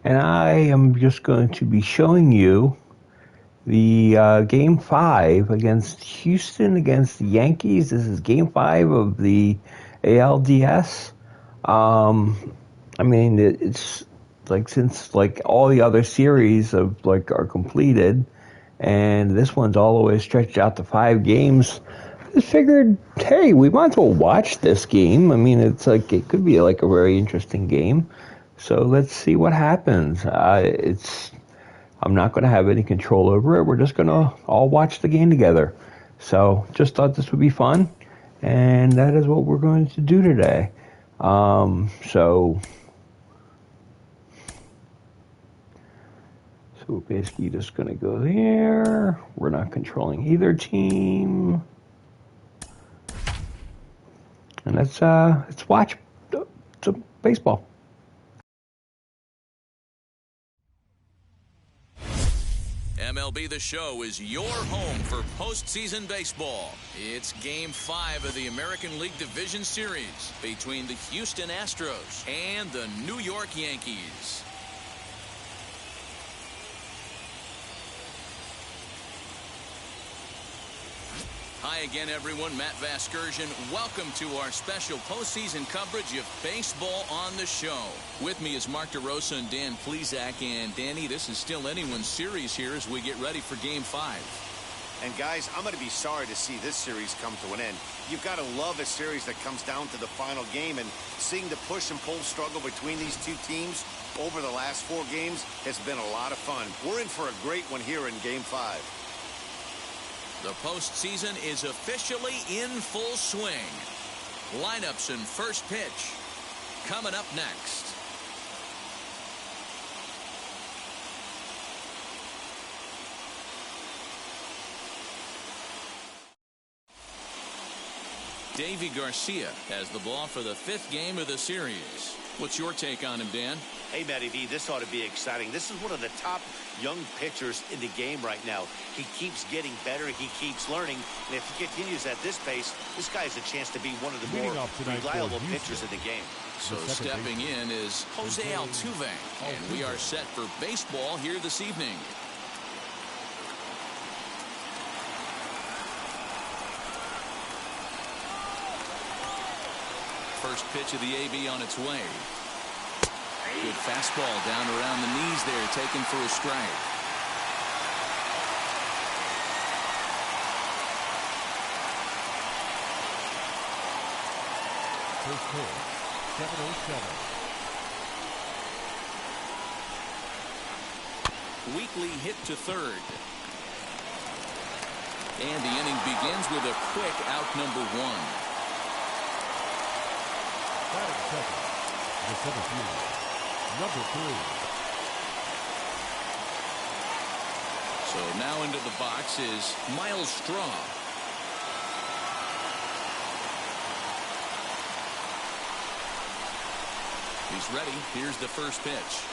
and I am just going to be showing you the Game 5 against Houston against the Yankees. This is Game 5 of the ALDS. I mean, it's like since like all the other series of like are completed, and this one's all the way stretched out to 5 games. I just figured, hey, we might as well watch this game. I mean, it's like it could be like a very interesting game. So let's see what happens. I'm not going to have any control over it. We're just going to all watch the game together. So just thought this would be fun, and that is what we're going to do today. So we're basically just going to go there. We're not controlling either team. And let's watch some baseball. MLB The Show is your home for postseason baseball. It's Game 5 of the American League Division Series between the Houston Astros and the New York Yankees. Hi again, everyone. Matt Vasgersian. Welcome to our special postseason coverage of baseball on the show. With me is Mark DeRosa and Dan Plesac. And Danny, this is still anyone's series here as we get ready for Game 5. And guys, I'm going to be sorry to see this series come to an end. You've got to love a series that comes down to the final game, and seeing the push and pull struggle between these two teams over the last 4 games has been a lot of fun. We're in for a great one here in Game 5. The postseason is officially in full swing. Lineups and first pitch coming up next. Davey Garcia has the ball for the 5th game of the series. What's your take on him, Dan? Hey, Matty V, this ought to be exciting. This is one of the top young pitchers in the game right now. He keeps getting better. He keeps learning. And if he continues at this pace, this guy has a chance to be one of the more reliable pitchers in the game. So stepping in is Jose Altuve. And we are set for baseball here this evening. First pitch of the AB on its way. Good fastball down around the knees there, taken for a strike. First pitch, 7-0-7. Weekly hit to third. And the inning begins with a quick out number 1. Batting second, the 7th fielder, number 3. So now into the box is Miles Straw. He's ready. Here's the first pitch.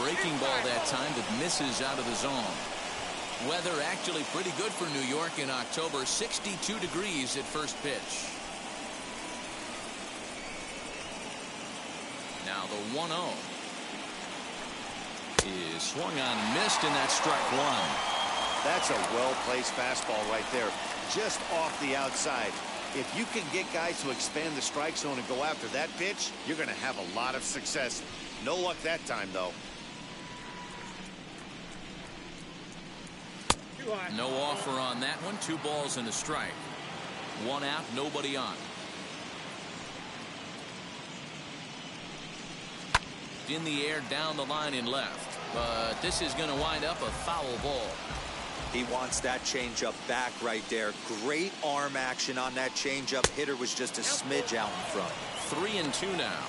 Breaking ball that time that misses out of the zone. Weather actually pretty good for New York in October. 62 degrees at first pitch. Now the 1-0 is swung on and missed, and that's strike 1. That's a well-placed fastball right there, just off the outside. If you can get guys to expand the strike zone and go after that pitch, you're going to have a lot of success. No luck that time, though. No offer on that one. 2 balls and a strike. 1 out, nobody on. In the air, down the line and left. But this is going to wind up a foul ball. He wants that changeup back right there. Great arm action on that changeup. Hitter was just a smidge out in front. 3-2 now.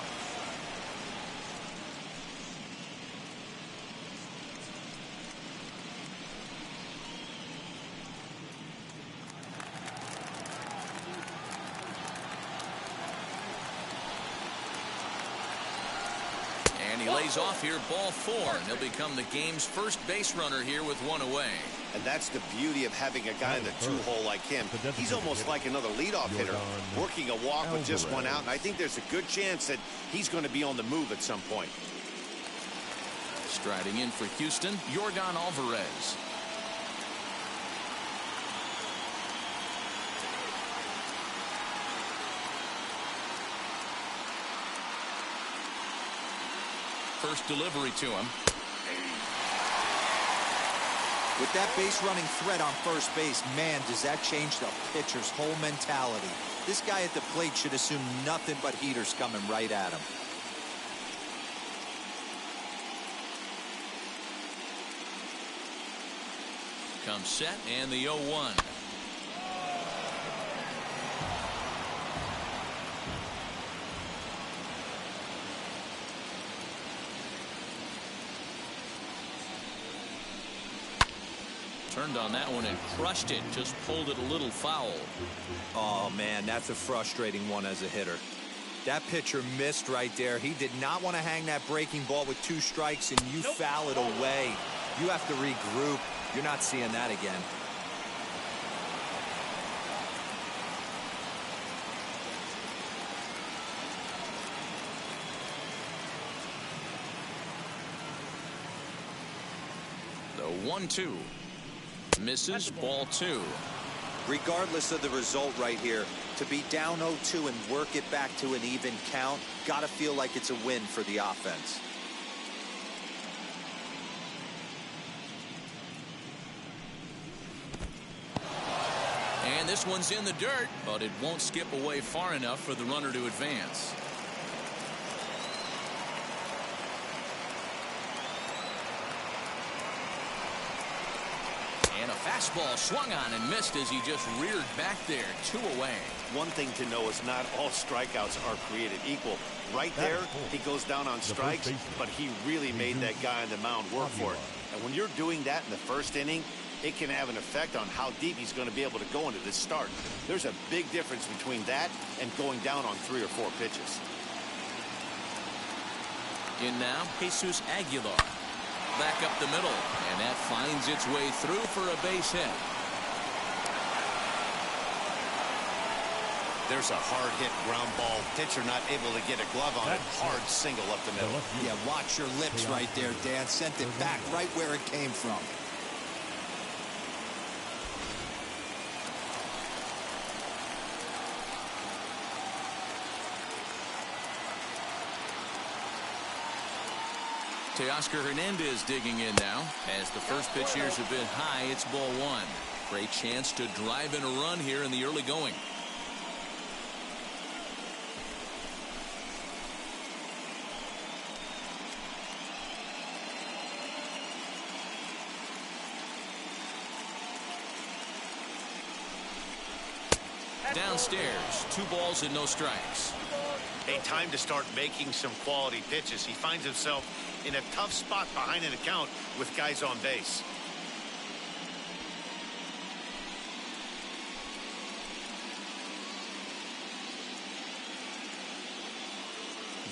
And he lays off here, ball 4. And he'll become the game's first base runner here with 1 away. And that's the beauty of having a guy in the 2-hole like him. He's almost like another leadoff hitter, working a walk with just 1 out. And I think there's a good chance that he's going to be on the move at some point. Striding in for Houston, Yordan Alvarez. First delivery to him. With that base running threat on first base, man, does that change the pitcher's whole mentality. This guy at the plate should assume nothing but heaters coming right at him. Comes set and the 0-1. Turned on that one and crushed it. Just pulled it a little foul. Oh, man, that's a frustrating one as a hitter. That pitcher missed right there. He did not want to hang that breaking ball with 2 strikes, and you foul it away. You have to regroup. You're not seeing that again. The 1-2. Misses, ball 2. Regardless of the result right here, to be down 0-2 and work it back to an even count, gotta feel like it's a win for the offense. And this one's in the dirt, but it won't skip away far enough for the runner to advance. And a fastball swung on and missed as he just reared back there. 2 away. One thing to know is not all strikeouts are created equal. Right there, he goes down on strikes, but he really made that guy on the mound work for it. And when you're doing that in the first inning, it can have an effect on how deep he's going to be able to go into this start. There's a big difference between that and going down on 3 or 4 pitches. In now, Jesus Aguilar. Back up the middle, and that finds its way through for a base hit. There's a hard hit ground ball. Pitcher not able to get a glove on it. Hard single up the middle. Yeah, watch your lips right there, Dan. Sent it back right where it came from. Teoscar Hernandez digging in now. As the first pitch here is a bit high, it's ball 1. Great chance to drive in a run here in the early going. Downstairs, 2 balls and no strikes. A time to start making some quality pitches. He finds himself in a tough spot behind an account with guys on base.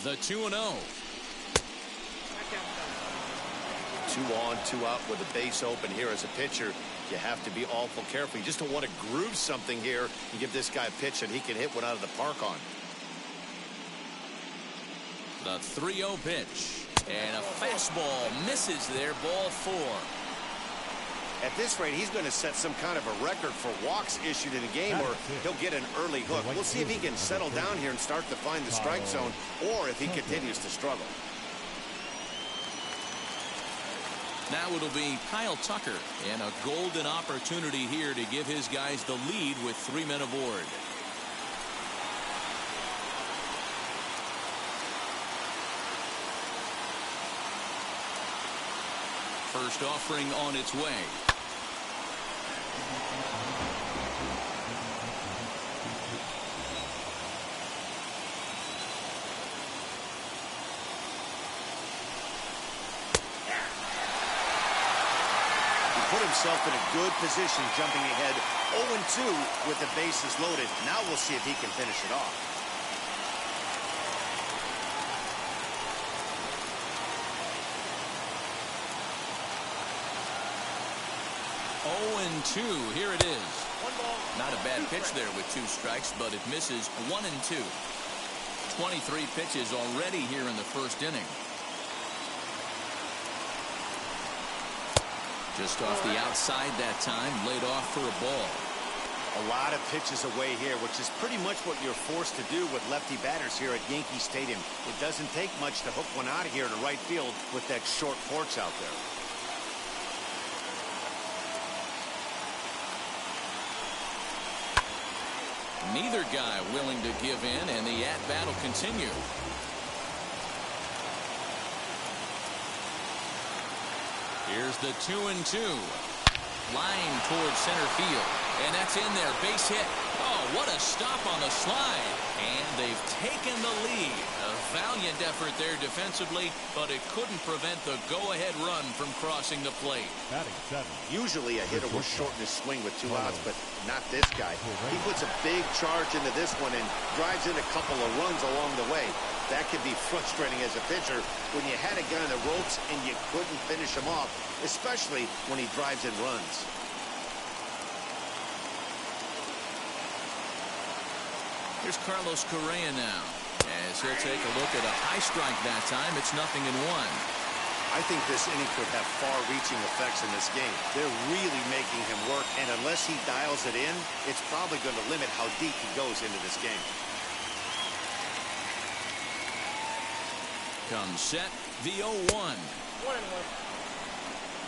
The 2-0. 2 on, 2 out with a base open here as a pitcher. You have to be awful careful. You just don't want to groove something here and give this guy a pitch that he can hit one out of the park on. The 3-0 pitch. And a fastball misses there, ball 4. At this rate, he's going to set some kind of a record for walks issued in a game, or he'll get an early hook. We'll see if he can settle down here and start to find the strike zone, or if he continues to struggle. Now it'll be Kyle Tucker, and a golden opportunity here to give his guys the lead with 3 men aboard. First offering on its way. Put himself in a good position jumping ahead 0-2 with the bases loaded. Now we'll see if he can finish it off. 0-2. Here it is. Not a bad pitch there with 2 strikes, but it misses 1-2. 23 pitches already here in the first inning. Just off the outside that time, laid off for a ball. A lot of pitches away here, which is pretty much what you're forced to do with lefty batters here at Yankee Stadium. It doesn't take much to hook one out of here to right field with that short porch out there. Neither guy willing to give in, and the at-bat will continue. Here's the 2-2. Line towards center field. And that's in there. Base hit. Oh, what a stop on the slide. And they've taken the lead. A valiant effort there defensively, but it couldn't prevent the go-ahead run from crossing the plate. Batting seven. Usually a hitter will shorten his swing with 2 outs, but not this guy. He puts a big charge into this one and drives in a couple of runs along the way. That can be frustrating as a pitcher when you had a guy on the ropes and you couldn't finish him off, especially when he drives in runs. Here's Carlos Correa now, as he'll take a look at a high strike that time. It's 0-1. I think this inning could have far-reaching effects in this game. They're really making him work, and unless he dials it in, it's probably going to limit how deep he goes into this game. Comes set, the 0-1. 1-1.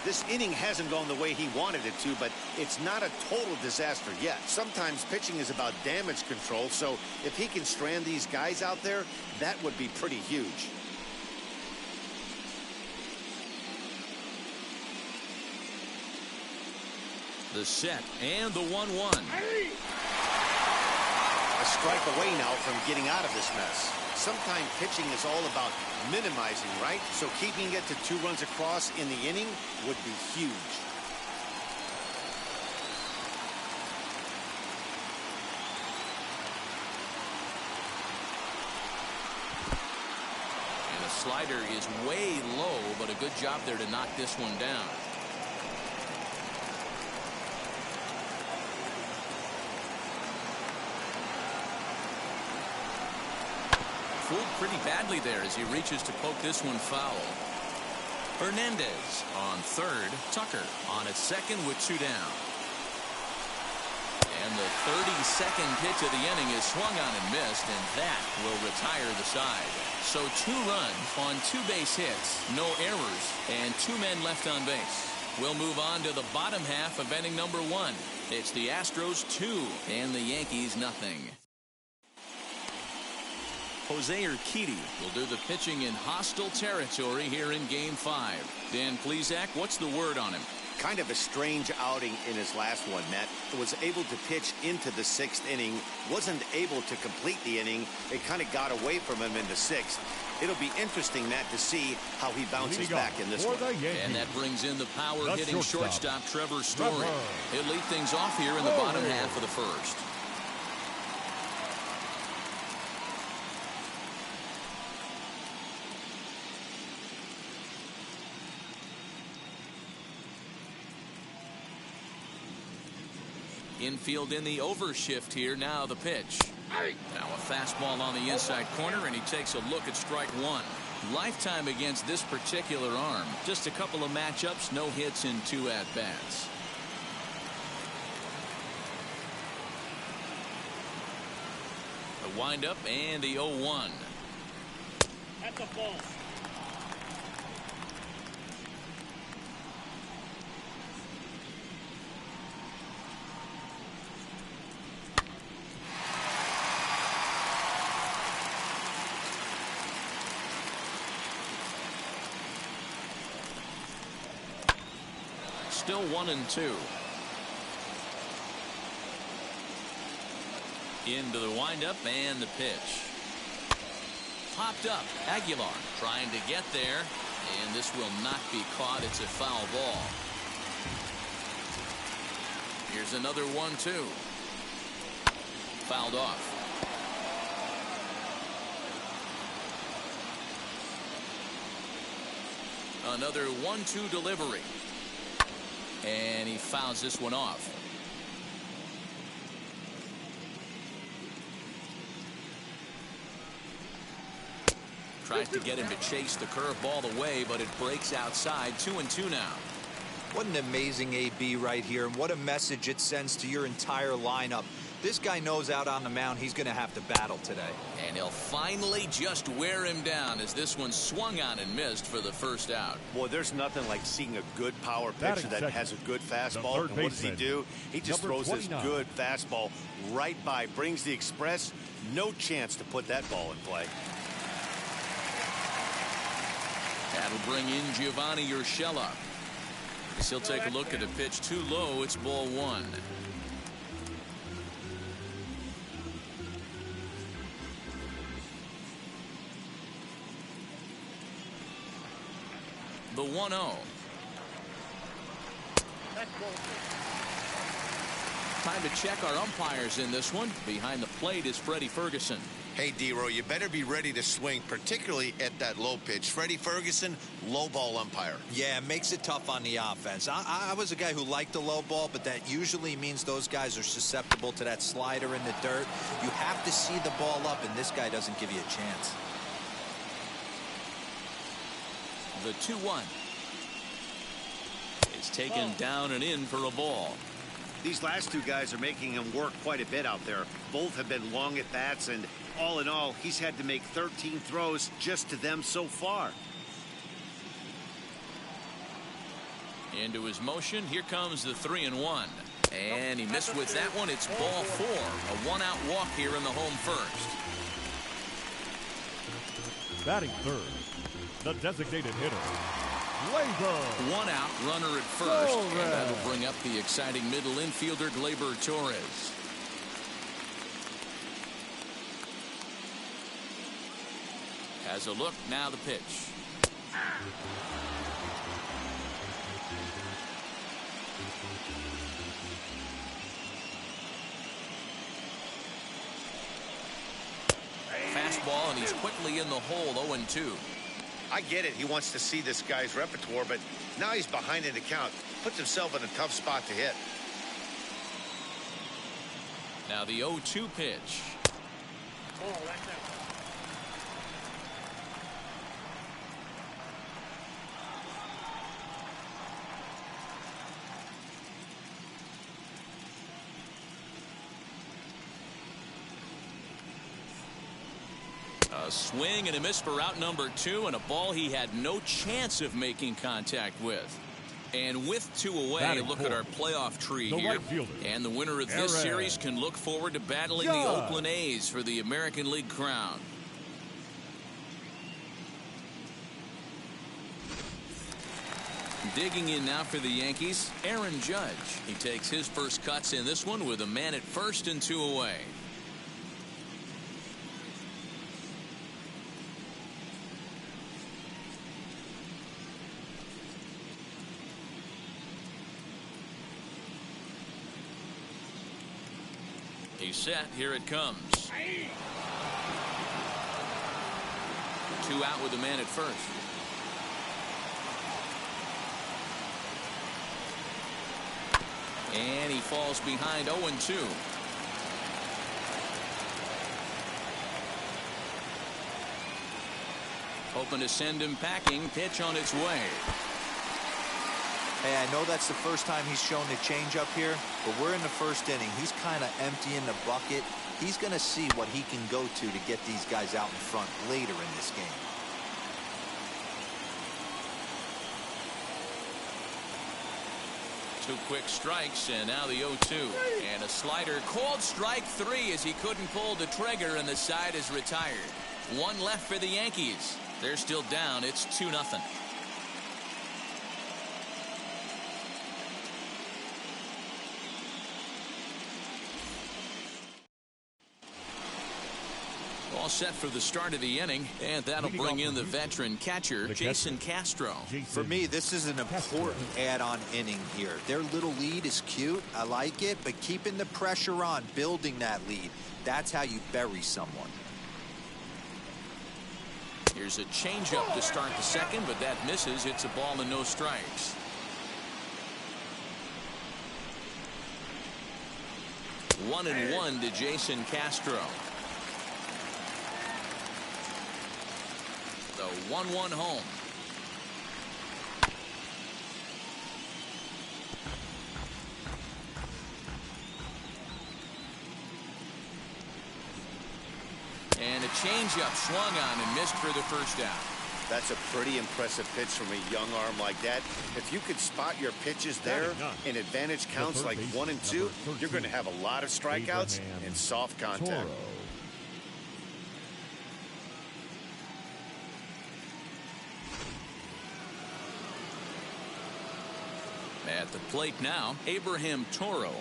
This inning hasn't gone the way he wanted it to, but it's not a total disaster yet. Sometimes pitching is about damage control, so if he can strand these guys out there, that would be pretty huge. The set and the 1-1. A strike away now from getting out of this mess. Sometimes pitching is all about minimizing, right? So keeping it to 2 runs across in the inning would be huge. And the slider is way low, but a good job there to knock this one down. Fooled pretty badly there as he reaches to poke this one foul. Hernandez on third. Tucker on at second with 2 down. And the 32nd pitch of the inning is swung on and missed, and that will retire the side. So 2 runs on 2 base hits, no errors, and 2 men left on base. We'll move on to the bottom half of inning number 1. It's the Astros 2 and the Yankees nothing. Jose Urquidy will do the pitching in hostile territory here in Game 5. Dan Plesac, what's the word on him? Kind of a strange outing in his last one, Matt. Was able to pitch into the 6th inning, wasn't able to complete the inning. It kind of got away from him in the 6th. It'll be interesting, Matt, to see how he bounces back in this one. And that brings in the power-hitting shortstop Trevor Story. He'll lead things off here in the bottom half of the first. Infield in the overshift here. Now the pitch. Now a fastball on the inside corner, and he takes a look at strike 1. Lifetime against this particular arm. Just a couple of matchups, no hits in 2 at-bats. The windup and the 0-1. That's a ball. Still 1-2. Into the windup and the pitch. Popped up. Aguilar trying to get there, and this will not be caught. It's a foul ball. Here's another 1-2. Fouled off. Another 1-2 delivery. And he fouls this one off. Tries to get him to chase the curveball away, but it breaks outside. 2-2 now. What an amazing AB right here, and what a message it sends to your entire lineup. This guy knows out on the mound he's going to have to battle today. And he'll finally just wear him down as this one swung on and missed for the first out. Boy, there's nothing like seeing a good power pitcher that has a good fastball. And what does he do? He just throws this good fastball right by, brings the express. No chance to put that ball in play. That'll bring in Giovanni Urshela. As he'll take a look at a pitch too low. It's ball one. The 1-0. Time to check our umpires in this one. Behind the plate is Freddie Ferguson. Hey, D-Row, you better be ready to swing, particularly at that low pitch. Freddie Ferguson, low ball umpire. Yeah, it makes it tough on the offense. I was a guy who liked the low ball, but that usually means those guys are susceptible to that slider in the dirt. You have to see the ball up, and this guy doesn't give you a chance. The 2-1 is taken down and in for a ball. These last two guys are making him work quite a bit out there. Both have been long at bats, and all in all, he's had to make 13 throws just to them so far. Into his motion. Here comes the 3-1. And he missed with that one. It's ball 4. A 1-out walk here in the home first. Batting third, the designated hitter, Gleyber. 1 out, runner at first. And that'll bring up the exciting middle infielder, Gleyber Torres. Has a look, now the pitch. Fastball, and he's quickly in the hole, 0-2. I get it. He wants to see this guy's repertoire, but now he's behind in the count. Puts himself in a tough spot to hit. Now the 0-2 pitch. A swing and a miss for out number 2, and a ball he had no chance of making contact with. And with 2 away, look at our playoff tree here. And the winner of this series can look forward to battling the Oakland A's for the American League crown. Digging in now for the Yankees, Aaron Judge. He takes his first cuts in this one with a man at first and 2 away. He's set. Here it comes. 2 out with a man at first. And he falls behind 0-2. Hoping to send him packing. Pitch on its way. Hey, I know that's the first time he's shown the changeup here, but we're in the first inning. He's kind of emptying the bucket. He's going to see what he can go to get these guys out in front later in this game. Two quick strikes, and now the 0-2. And a slider called strike 3 as he couldn't pull the trigger, and the side is retired. 1 left for the Yankees. They're still down. It's 2-0. All set for the start of the inning, and that'll bring in the veteran catcher, Jason Castro. For me, this is an important add-on inning here. Their little lead is cute. I like it, but keeping the pressure on, building that lead, that's how you bury someone. Here's a changeup to start the second, but that misses. It's a ball and no strikes. One and one to Jason Castro. The 1-1 home. changeup swung on and missed for the first out. That's a pretty impressive pitch from a young arm like that. If you could spot your pitches there in advantage counts like 1 and 2, you're going to have a lot of strikeouts and soft contact. At the plate now, Abraham Toro.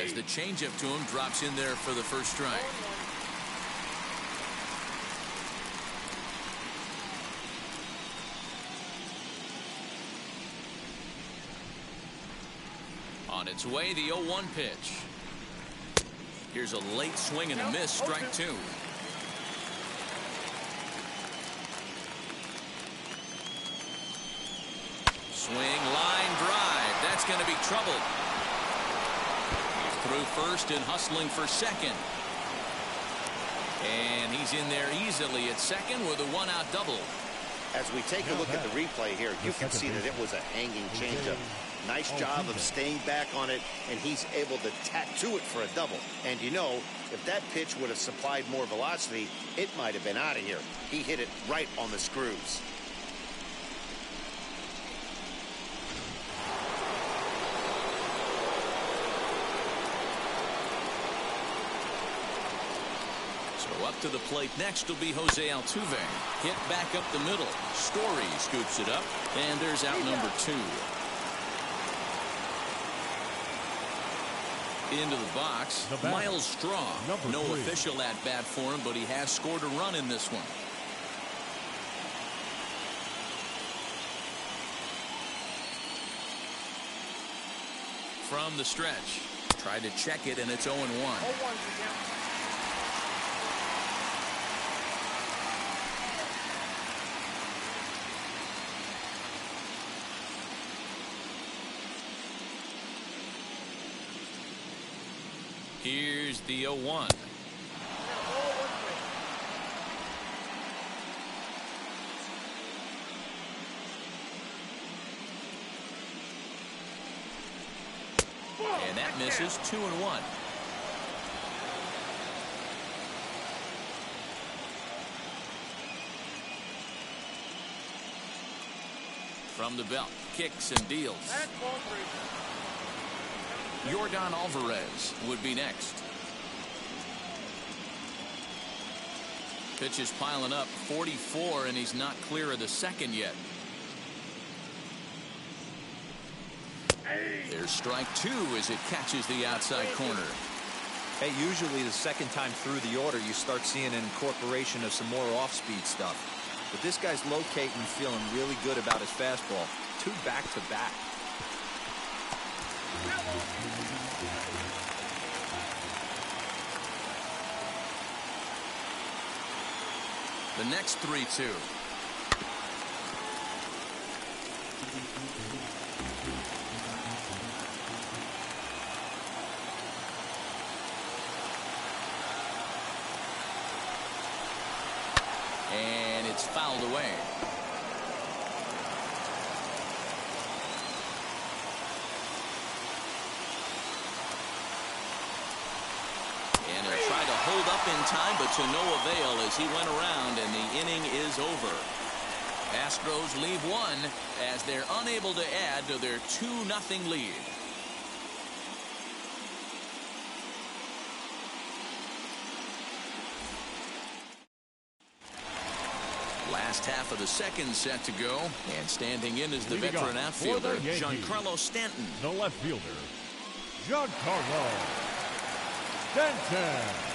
As the changeup to him drops in there for the first strike. On its way, the 0-1 pitch. Here's a late swing and a miss, strike 2. Swing, line drive. That's going to be trouble. Through first and hustling for second. And he's in there easily at second with a 1-out double. As we take a look at the replay here, you can see that it was a hanging changeup. Nice job of staying back on it, and he's able to tattoo it for a double. And you know, if that pitch would have supplied more velocity, it might have been out of here. He hit it right on the screws. So up to the plate next will be Jose Altuve. Hit back up the middle. Story scoops it up, and there's out number 2. Into the box, Miles Straw. No official at bat for him, but he has scored a run in this one. From the stretch, tried to check it, and it's 0-1. Here's the 0-1. And that misses. 2-1. From the belt, kicks and deals. Yordan Alvarez would be next. Pitch is piling up, 44, and he's not clear of the second yet. There's strike 2 as it catches the outside corner. Hey, usually the second time through the order, you start seeing an incorporation of some more off-speed stuff. But this guy's locating and feeling really good about his fastball. 2 back-to-back. The next 3-2. And it's fouled away. And he'll try to hold up in time, but to no avail as he went around, and the inning is over. Astros leave 1 as they're unable to add to their 2-0 lead. Last half of the second set to go, and standing in is the veteran outfielder, Giancarlo Stanton. The left fielder, Giancarlo Stanton.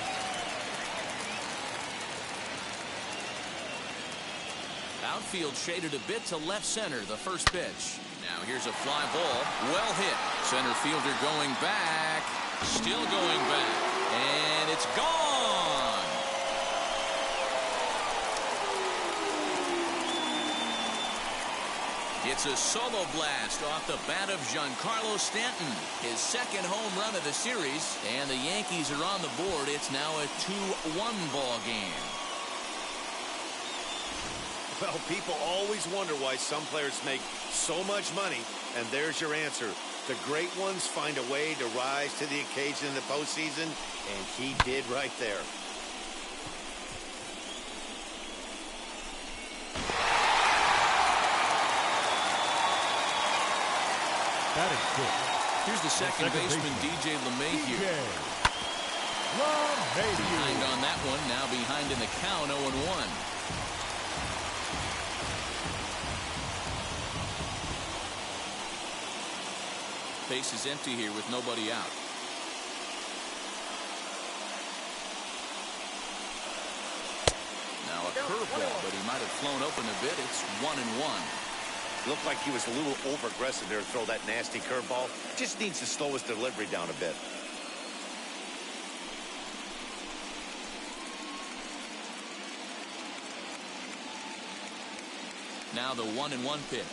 Outfield shaded a bit to left center, the first pitch. Now here's a fly ball, well hit. Center fielder going back, still going back, and it's gone. It's a solo blast off the bat of Giancarlo Stanton. His second home run of the series, and the Yankees are on the board. It's now a 2-1 ball game. Well, people always wonder why some players make so much money, and there's your answer. The great ones find a way to rise to the occasion in the postseason, and he did right there. Batting fifth. Here's the second baseman, DJ LeMahieu. Behind on that one, now behind in the count, 0-1. Base is empty here with nobody out. Now a curveball, but he might have flown open a bit. It's 1-1. Looked like he was a little over-aggressive there to throw that nasty curveball. Just needs to slow his delivery down a bit. Now the 1-1 pitch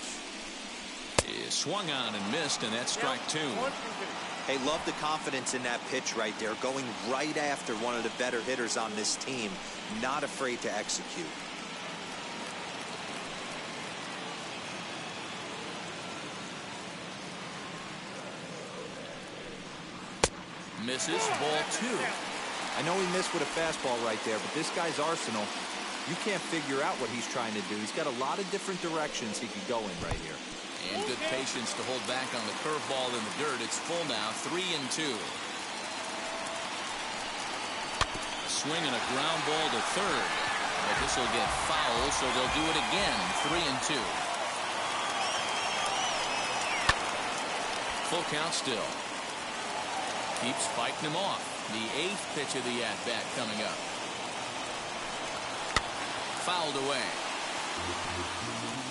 is swung on and missed, and that's strike two. Hey, love the confidence in that pitch right there, going right after one of the better hitters on this team, not afraid to execute. Misses, ball two. I know he missed with a fastball right there, but this guy's arsenal, you can't figure out what he's trying to do. He's got a lot of different directions he could go in right here. And good patience to hold back on the curveball in the dirt. It's full now, 3-2. Swing and a ground ball to third. But this will get foul, so they'll do it again, 3-2. Full count still. Keeps fighting him off. The 8th pitch of the at-bat coming up. Fouled away.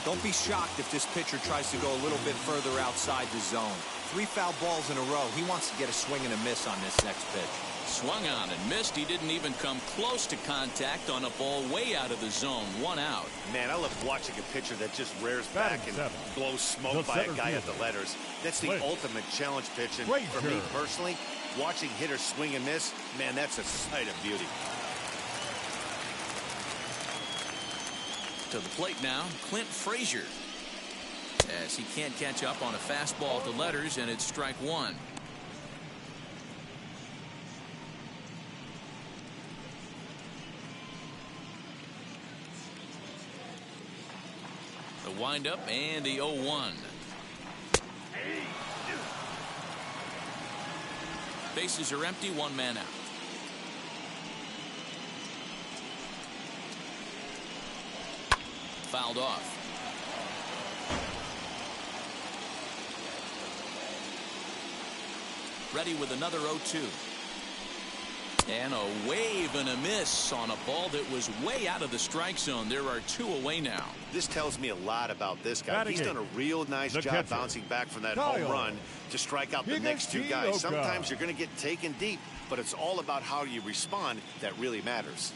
Don't be shocked if this pitcher tries to go a little bit further outside the zone. 3 foul balls in a row. He wants to get a swing and a miss on this next pitch. Swung on and missed. He didn't even come close to contact on a ball way out of the zone. 1 out. Man, I love watching a pitcher that just rears back and blows smoke by a guy at the letters. That's the ultimate challenge pitch. And for me personally, watching hitters swing and miss, man, that's a sight of beauty. To the plate now, Clint Frazier. As he can't catch up on a fastball at the letters, and it's strike one. The windup and the 0-1. Bases are empty, 1 man out. Fouled off. Ready with another 0-2. And a wave and a miss on a ball that was way out of the strike zone. There are 2 away now. This tells me a lot about this guy. He's done a real nice job bouncing back from that home run to strike out the next 2 guys. Sometimes you're going to get taken deep, but it's all about how you respond that really matters.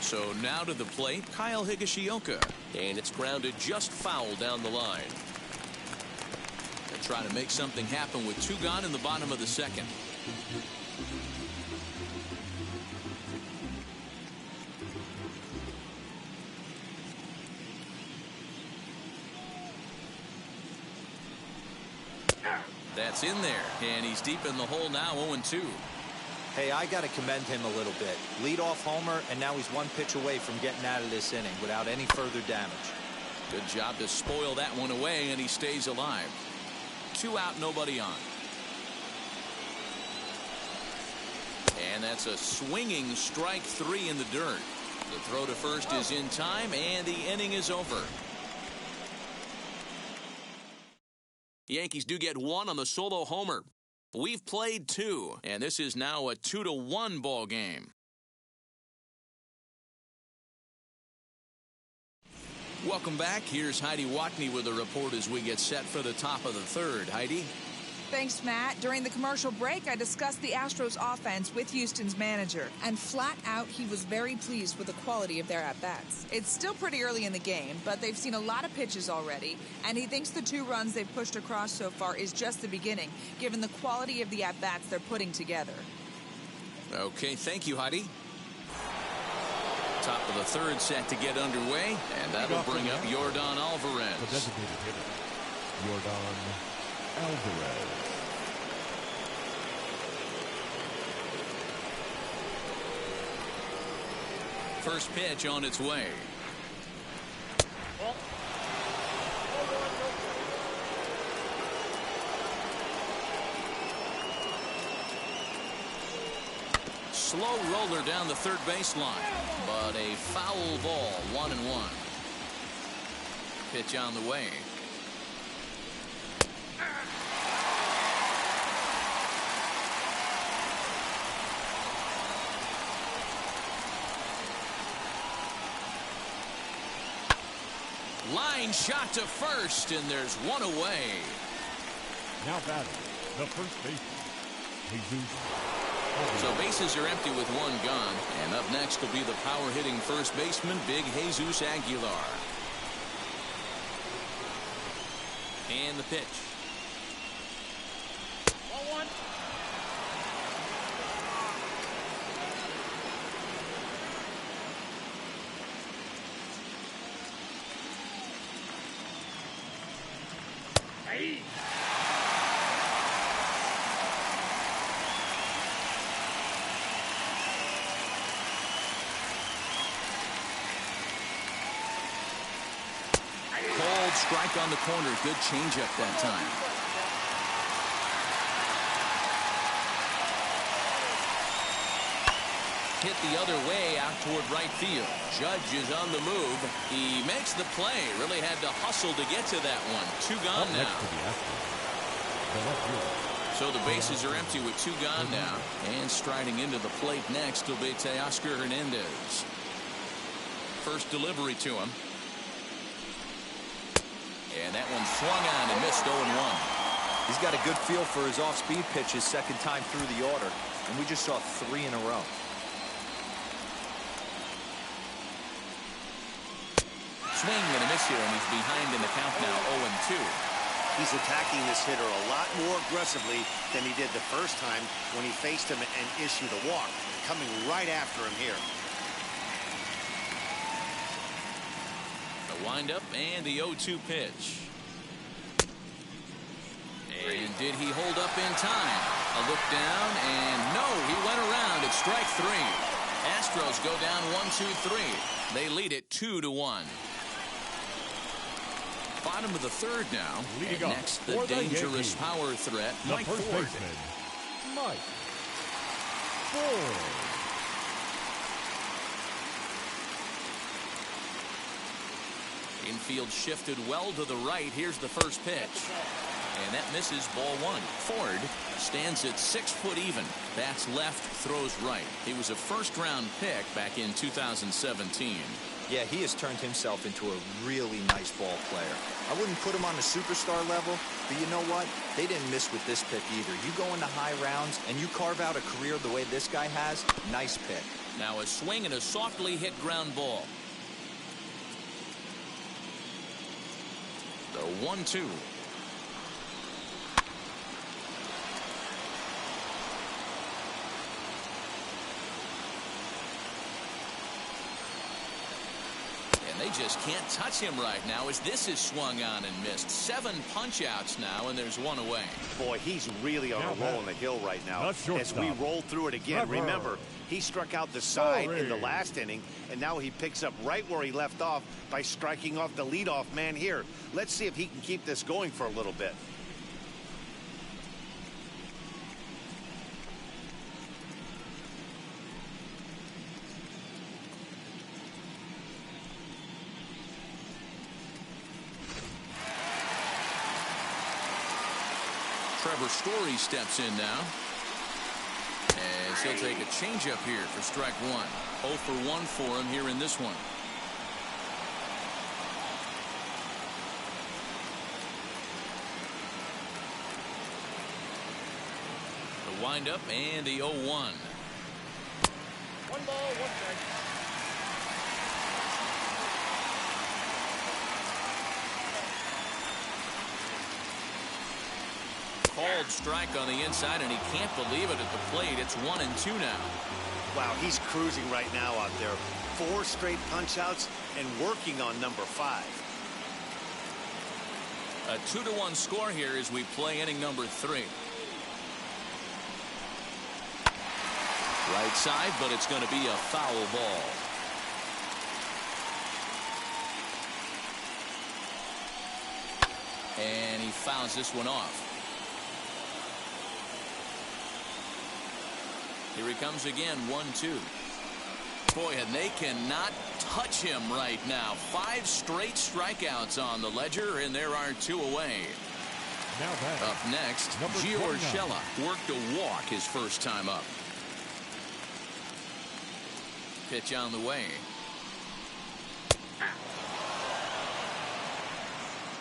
So now to the plate, Kyle Higashioka. And it's grounded just foul down the line. They're trying to make something happen with 2 gone in the bottom of the second. That's in there, and he's deep in the hole now, 0-2. Hey, I got to commend him a little bit. Leadoff homer, and now he's 1 pitch away from getting out of this inning without any further damage. Good job to spoil that one away, and he stays alive. 2 out, nobody on. And that's a swinging strike 3 in the dirt. The throw to first is in time, and the inning is over. The Yankees do get 1 on the solo homer. We've played 2, and this is now a 2-1 ball game. Welcome back. Here's Heidi Watney with a report as we get set for the top of the 3rd. Heidi? Thanks, Matt. During the commercial break, I discussed the Astros offense with Houston's manager, and flat out, he was very pleased with the quality of their at-bats. It's still pretty early in the game, but they've seen a lot of pitches already, and he thinks the 2 runs they've pushed across so far is just the beginning, given the quality of the at-bats they're putting together. Okay, thank you, Heidi. Top of the 3rd set to get underway, and that'll bring up Yordan Alvarez. The designated hitter, Yordan Alvarez. First pitch on its way. Slow roller down the third baseline, but a foul ball, 1-1. Pitch on the way. Line shot to first, and there's one away. Now batting, the first baseman, Jesus. So bases are empty with one gone, and up next will be the power-hitting first baseman, Big Jesus Aguilar. And the pitch. 1-1. Hey. Cold strike on the corner. Good changeup that time. Hit the other way out toward right field. Judge is on the move. He makes the play. Really had to hustle to get to that one. Two gone now. Next to the Astros, the left fielder. So the bases are empty with two gone now. And striding into the plate next will be Teoscar Hernandez. First delivery to him. And that one swung on and missed 0-1. He's got a good feel for his off-speed pitches second time through the order. And we just saw 3 in a row. Swing and a miss here, and he's behind in the count now, 0-2. He's attacking this hitter a lot more aggressively than he did the first time when he faced him and issued a walk. Coming right after him here. The windup and the 0-2 pitch. And did he hold up in time? A look down, and no, he went around at strike 3. Astros go down 1-2-3. They lead it 2-1. Bottom of the third now. Leading And up next, the for the dangerous Yankees, power threat, the Mike first Ford. baseman, Mike Ford. Infield shifted well to the right. Here's the first pitch. And that misses, ball 1. Ford stands at 6 foot even. Bats left, throws right. He was a first-round pick back in 2017. Yeah, he has turned himself into a really nice ball player. I wouldn't put him on the superstar level, but you know what? They didn't miss with this pick either. You go into high rounds and you carve out a career the way this guy has, nice pick. Now a swing and a softly hit ground ball. The 1-2. They just can't touch him right now as this is swung on and missed. 7 punch-outs now, and there's 1 away. Boy, he's really on a roll on the hill right now. As we roll through it again, remember, he struck out the side in the last inning, and now he picks up right where he left off by striking off the leadoff man here. Let's see if he can keep this going for a little bit. Trevor Story steps in now. As he'll take a changeup here for strike 1. 0 for 1 for him here in this one. The windup and the 0-1. 1 ball, 1 strike. Called strike on the inside, and he can't believe it at the plate. It's 1-2 now. Wow, he's cruising right now out there. 4 straight punch-outs and working on number 5. A 2-1 score here as we play inning number 3. Right side, but it's going to be a foul ball. And he fouls this one off. Here he comes again, 1-2. Boy, and they cannot touch him right now. 5 straight strikeouts on the ledger, and there are 2 away. Now up next, Gio Urshela worked a walk his first time up. Pitch on the way.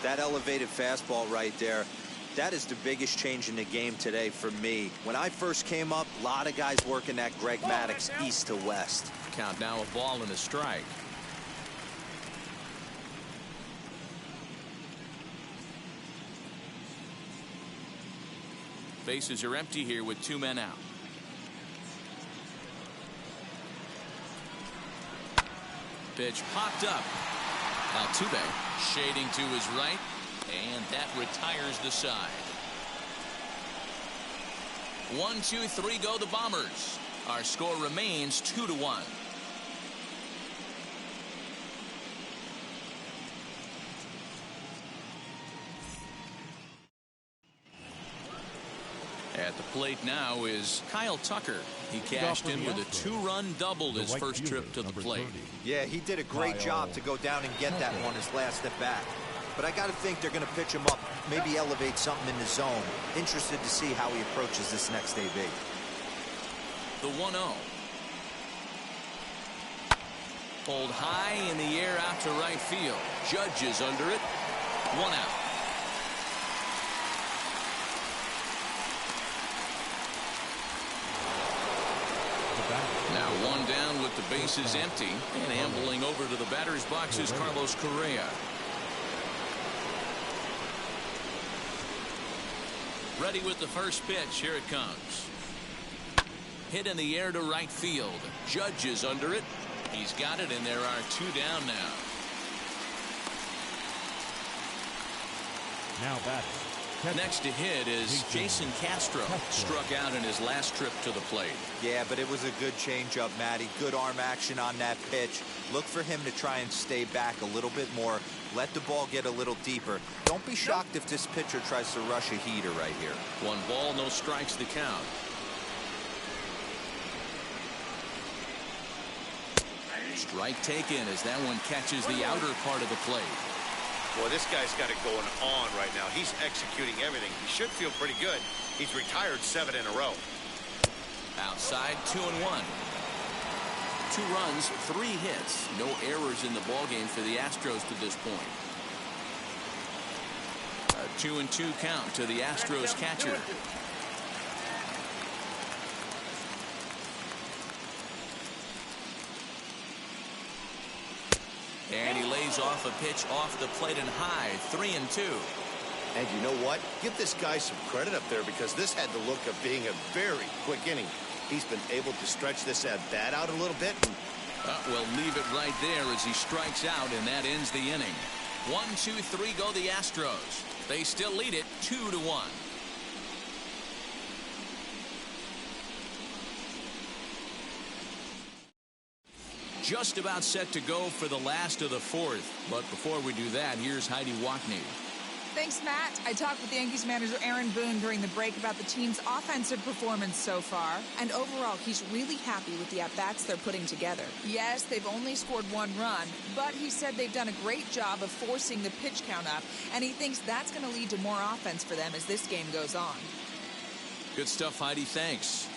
That elevated fastball right there, that is the biggest change in the game today for me. When I first came up, a lot of guys working that Greg Maddux east to west. Count now, a ball and a strike. Bases are empty here with 2 men out. Pitch popped up. Altuve shading to his right, and that retires the side. 1-2-3 go the Bombers. Our score remains 2-1. At the plate now is Kyle Tucker. He cashed in with a 2-run double his first trip to the plate. Yeah, he did a great job to go down and get that one his last at bat. But I got to think they're going to pitch him up, maybe elevate something in the zone. Interested to see how he approaches this next AB. The 1-0. Pulled high in the air out to right field. Judge is under it. 1 out. Now 1 down with the bases empty, and ambling over to the batter's box is Carlos Correa. Ready with the first pitch. Here it comes. Hit in the air to right field. Judge is under it. He's got it, and there are 2 down now. Now batting. Next to hit is Jason Castro. Struck out in his last trip to the plate. Yeah, but it was a good changeup, Matty. Good arm action on that pitch. Look for him to try and stay back a little bit more. Let the ball get a little deeper. Don't be shocked if this pitcher tries to rush a heater right here. 1 ball, no strikes to count. Strike taken as that one catches the outer part of the plate. Well, this guy's got it going on right now. He's executing everything. He should feel pretty good. He's retired 7 in a row. Outside, 2-1. 2 runs, 3 hits. No errors in the ballgame for the Astros to this point. A 2-2 count to the Astros catcher. And he lays off a pitch off the plate and high. 3-2. And you know what? Give this guy some credit up there because this had the look of being a very quick inning. He's been able to stretch this at bat out a little bit. We'll leave it right there as he strikes out, and that ends the inning. 1-2-3 go the Astros. They still lead it 2-1. Just about set to go for the last of the 4th. But before we do that, here's Heidi Walkney. Thanks, Matt. I talked with Yankees manager Aaron Boone during the break about the team's offensive performance so far. And overall, he's really happy with the at-bats they're putting together. Yes, they've only scored 1 run, but he said they've done a great job of forcing the pitch count up, and he thinks that's going to lead to more offense for them as this game goes on. Good stuff, Heidi. Thanks.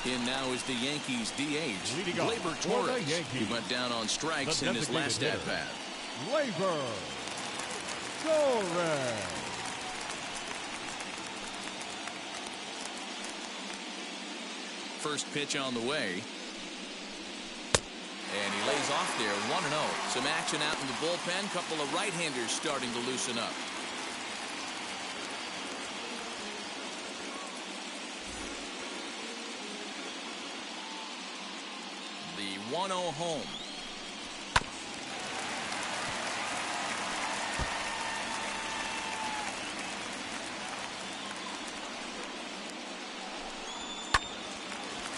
In now is the Yankees DH, Gleyber Torres. He went down on strikes in his last at-bat. Gleyber Torres. First pitch on the way. And he lays off there, 1-0. Some action out in the bullpen. Couple of right-handers starting to loosen up. The 1-0 home.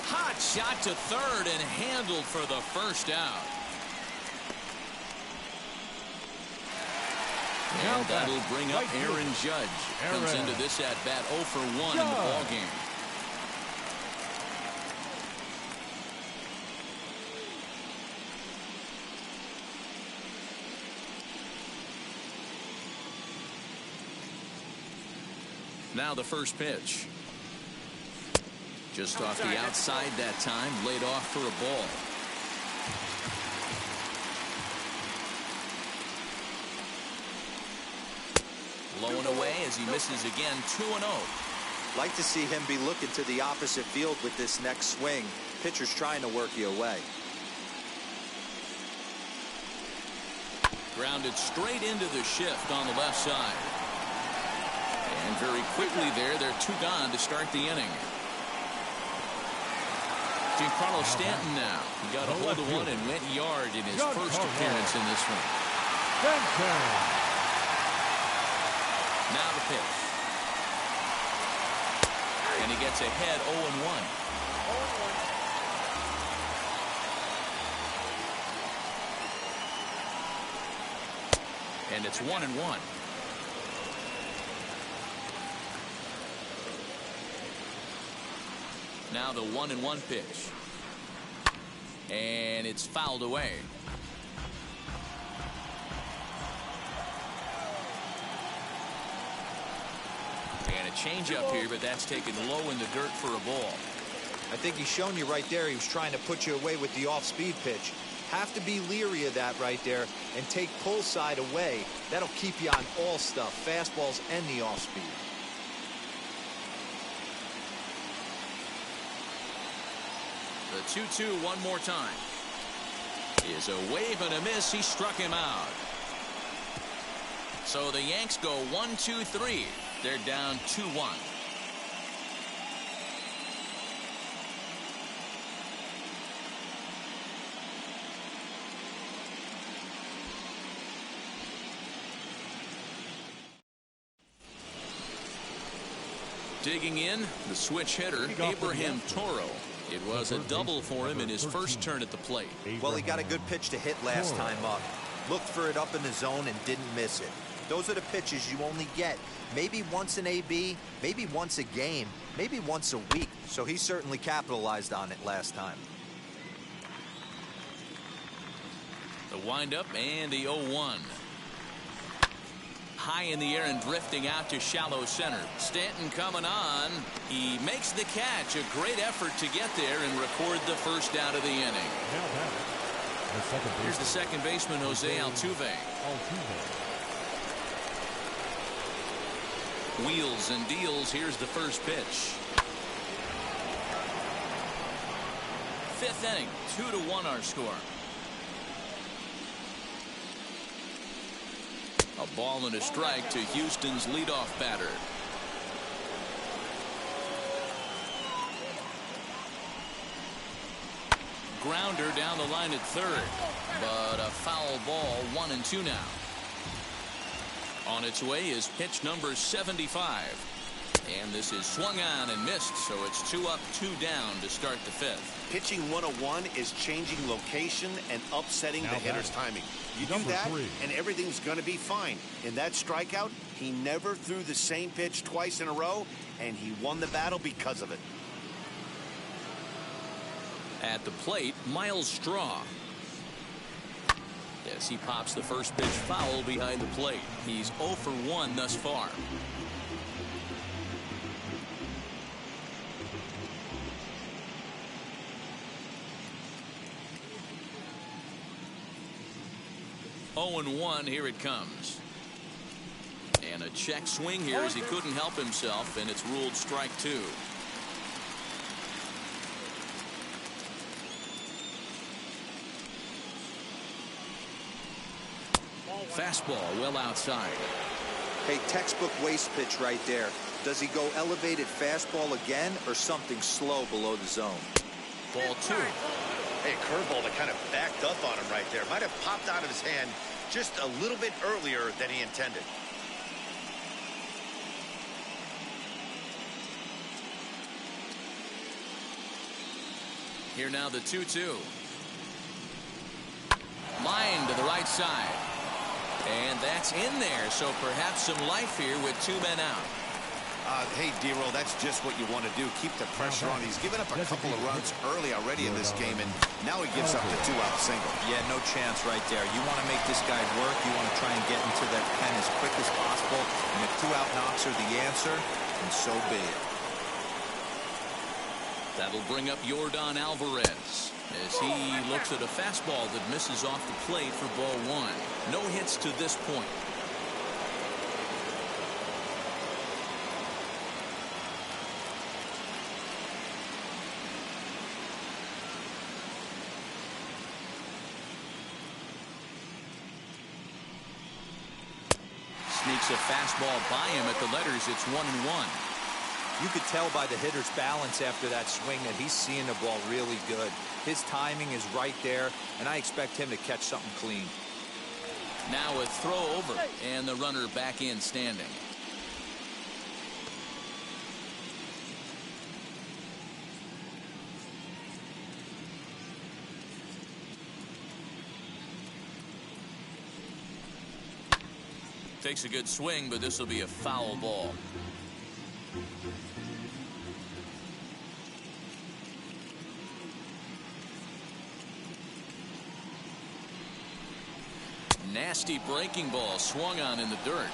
Hot shot to third and handled for the first out. And that'll bring up Aaron Judge. Comes into this at-bat 0 for 1 in the ballgame. Now the first pitch. Just off the outside that time, laid off for a ball. Low and away as he misses again, 2-0. Like to see him be looking to the opposite field with this next swing. Pitcher's trying to work you away. Grounded straight into the shift on the left side. And very quickly there, they're 2 gone to start the inning. Giancarlo Stanton now. He got a hold of one and went yard in his first appearance in this one. Now the pitch. And he gets ahead 0-1. And it's 1-1. Now the 1-1 pitch. And it's fouled away. And a changeup here, but that's taken low in the dirt for a ball. I think he's shown you right there he was trying to put you away with the off-speed pitch. Have to be leery of that right there and take pull side away. That'll keep you on all stuff, fastballs and the off-speed. The 2-2 one more time. Is a wave and a miss. He struck him out. So the Yanks go 1-2-3. They're down 2-1. Digging in, the switch hitter, Abraham Toro. It was a double for him in his first turn at the plate. Well, he got a good pitch to hit last time up. Looked for it up in the zone and didn't miss it. Those are the pitches you only get maybe once in AB, maybe once a game, maybe once a week. So he certainly capitalized on it last time. The windup and the 0-1. High in the air and drifting out to shallow center. Stanton coming on. He makes the catch. A great effort to get there and record the first out of the inning. Here's the second baseman, Jose Altuve. Wheels and deals. Here's the first pitch. Fifth inning, 2-1 our score. A ball and a strike to Houston's leadoff batter. Grounder down the line at third, but a foul ball, 1-2 now. On its way is pitch number 75. And this is swung on and missed, so it's 2 up, 2 down to start the fifth. Pitching 101 is changing location and upsetting the hitter's timing. You do that, and everything's going to be fine. In that strikeout, he never threw the same pitch twice in a row, and he won the battle because of it. At the plate, Miles Straw. Yes, he pops the first pitch foul behind the plate. He's 0 for 1 thus far. Oh and 1, here it comes. And a check swing here as he couldn't help himself, and it's ruled strike 2. Fastball well outside. Hey, textbook waste pitch right there. Does he go elevated fastball again or something slow below the zone? Ball 2. Hey, curveball that kind of backed up on him right there. Might have popped out of his hand just a little bit earlier than he intended. Here now the 2-2. Line to the right side. And that's in there, so perhaps some life here with 2 men out. Hey, D-Roll, that's just what you want to do. Keep the pressure on. He's given up a couple of runs early already in this game, and now he gives up the 2-out single. Yeah, no chance right there. You want to make this guy work. You want to try and get into that pen as quick as possible. And if 2-out knocks are the answer, then so be it. That'll bring up Yordan Alvarez as he looks at a fastball that misses off the plate for ball 1. No hits to this point. Sneaks a fastball by him at the letters. It's 1-1. You could tell by the hitter's balance after that swing that he's seeing the ball really good. His timing is right there, and I expect him to catch something clean. Now a throw over, and the runner back in standing. Takes a good swing, but this will be a foul ball. Nasty breaking ball swung on in the dirt.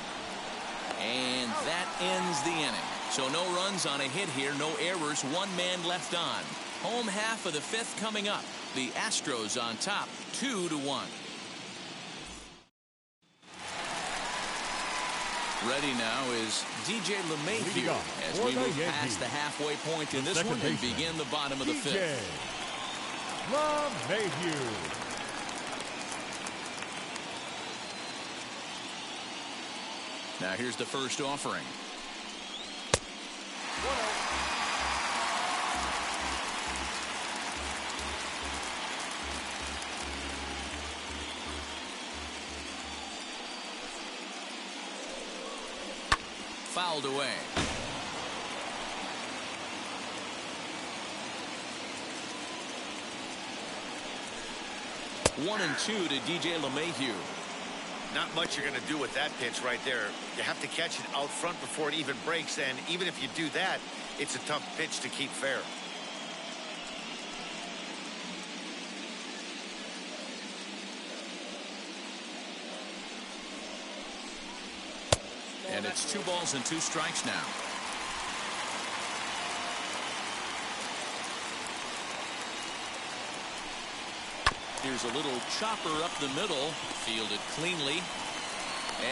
And that ends the inning. So no runs on a hit here, no errors, 1 man left on. Home half of the 5th coming up. The Astros on top, 2-1. Ready now is DJ LeMahieu as we move past the halfway point in this one and begin the bottom of the 5th. LeMahieu. Now here's the first offering. Fouled away. One and 2 to DJ LeMahieu. Not much you're going to do with that pitch right there. You have to catch it out front before it even breaks, and even if you do that, it's a tough pitch to keep fair. And it's 2 balls and 2 strikes now. Here's a little chopper up the middle, fielded cleanly.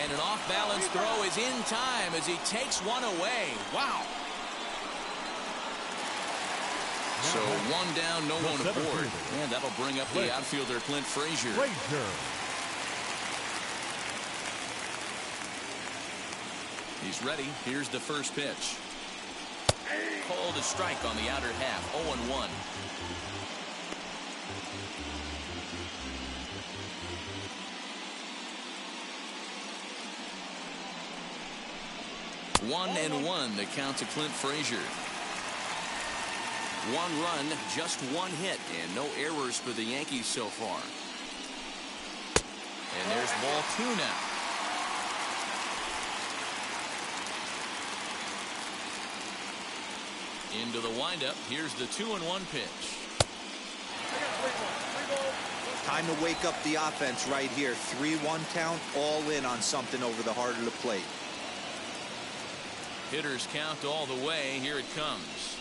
And an off-balance throw is in time as he takes one away. Wow. So 1 down, no one aboard. And that'll bring up the outfielder, Clint Frazier. He's ready. Here's the first pitch. Called a strike on the outer half. 0-1. One and 1, the count to Clint Frazier. 1 run, just 1 hit, and no errors for the Yankees so far. And there's ball 2 now. Into the windup. Here's the 2-1 pitch. Time to wake up the offense right here. 3-1 count, all in on something over the heart of the plate. Hitters count all the way. Here it comes.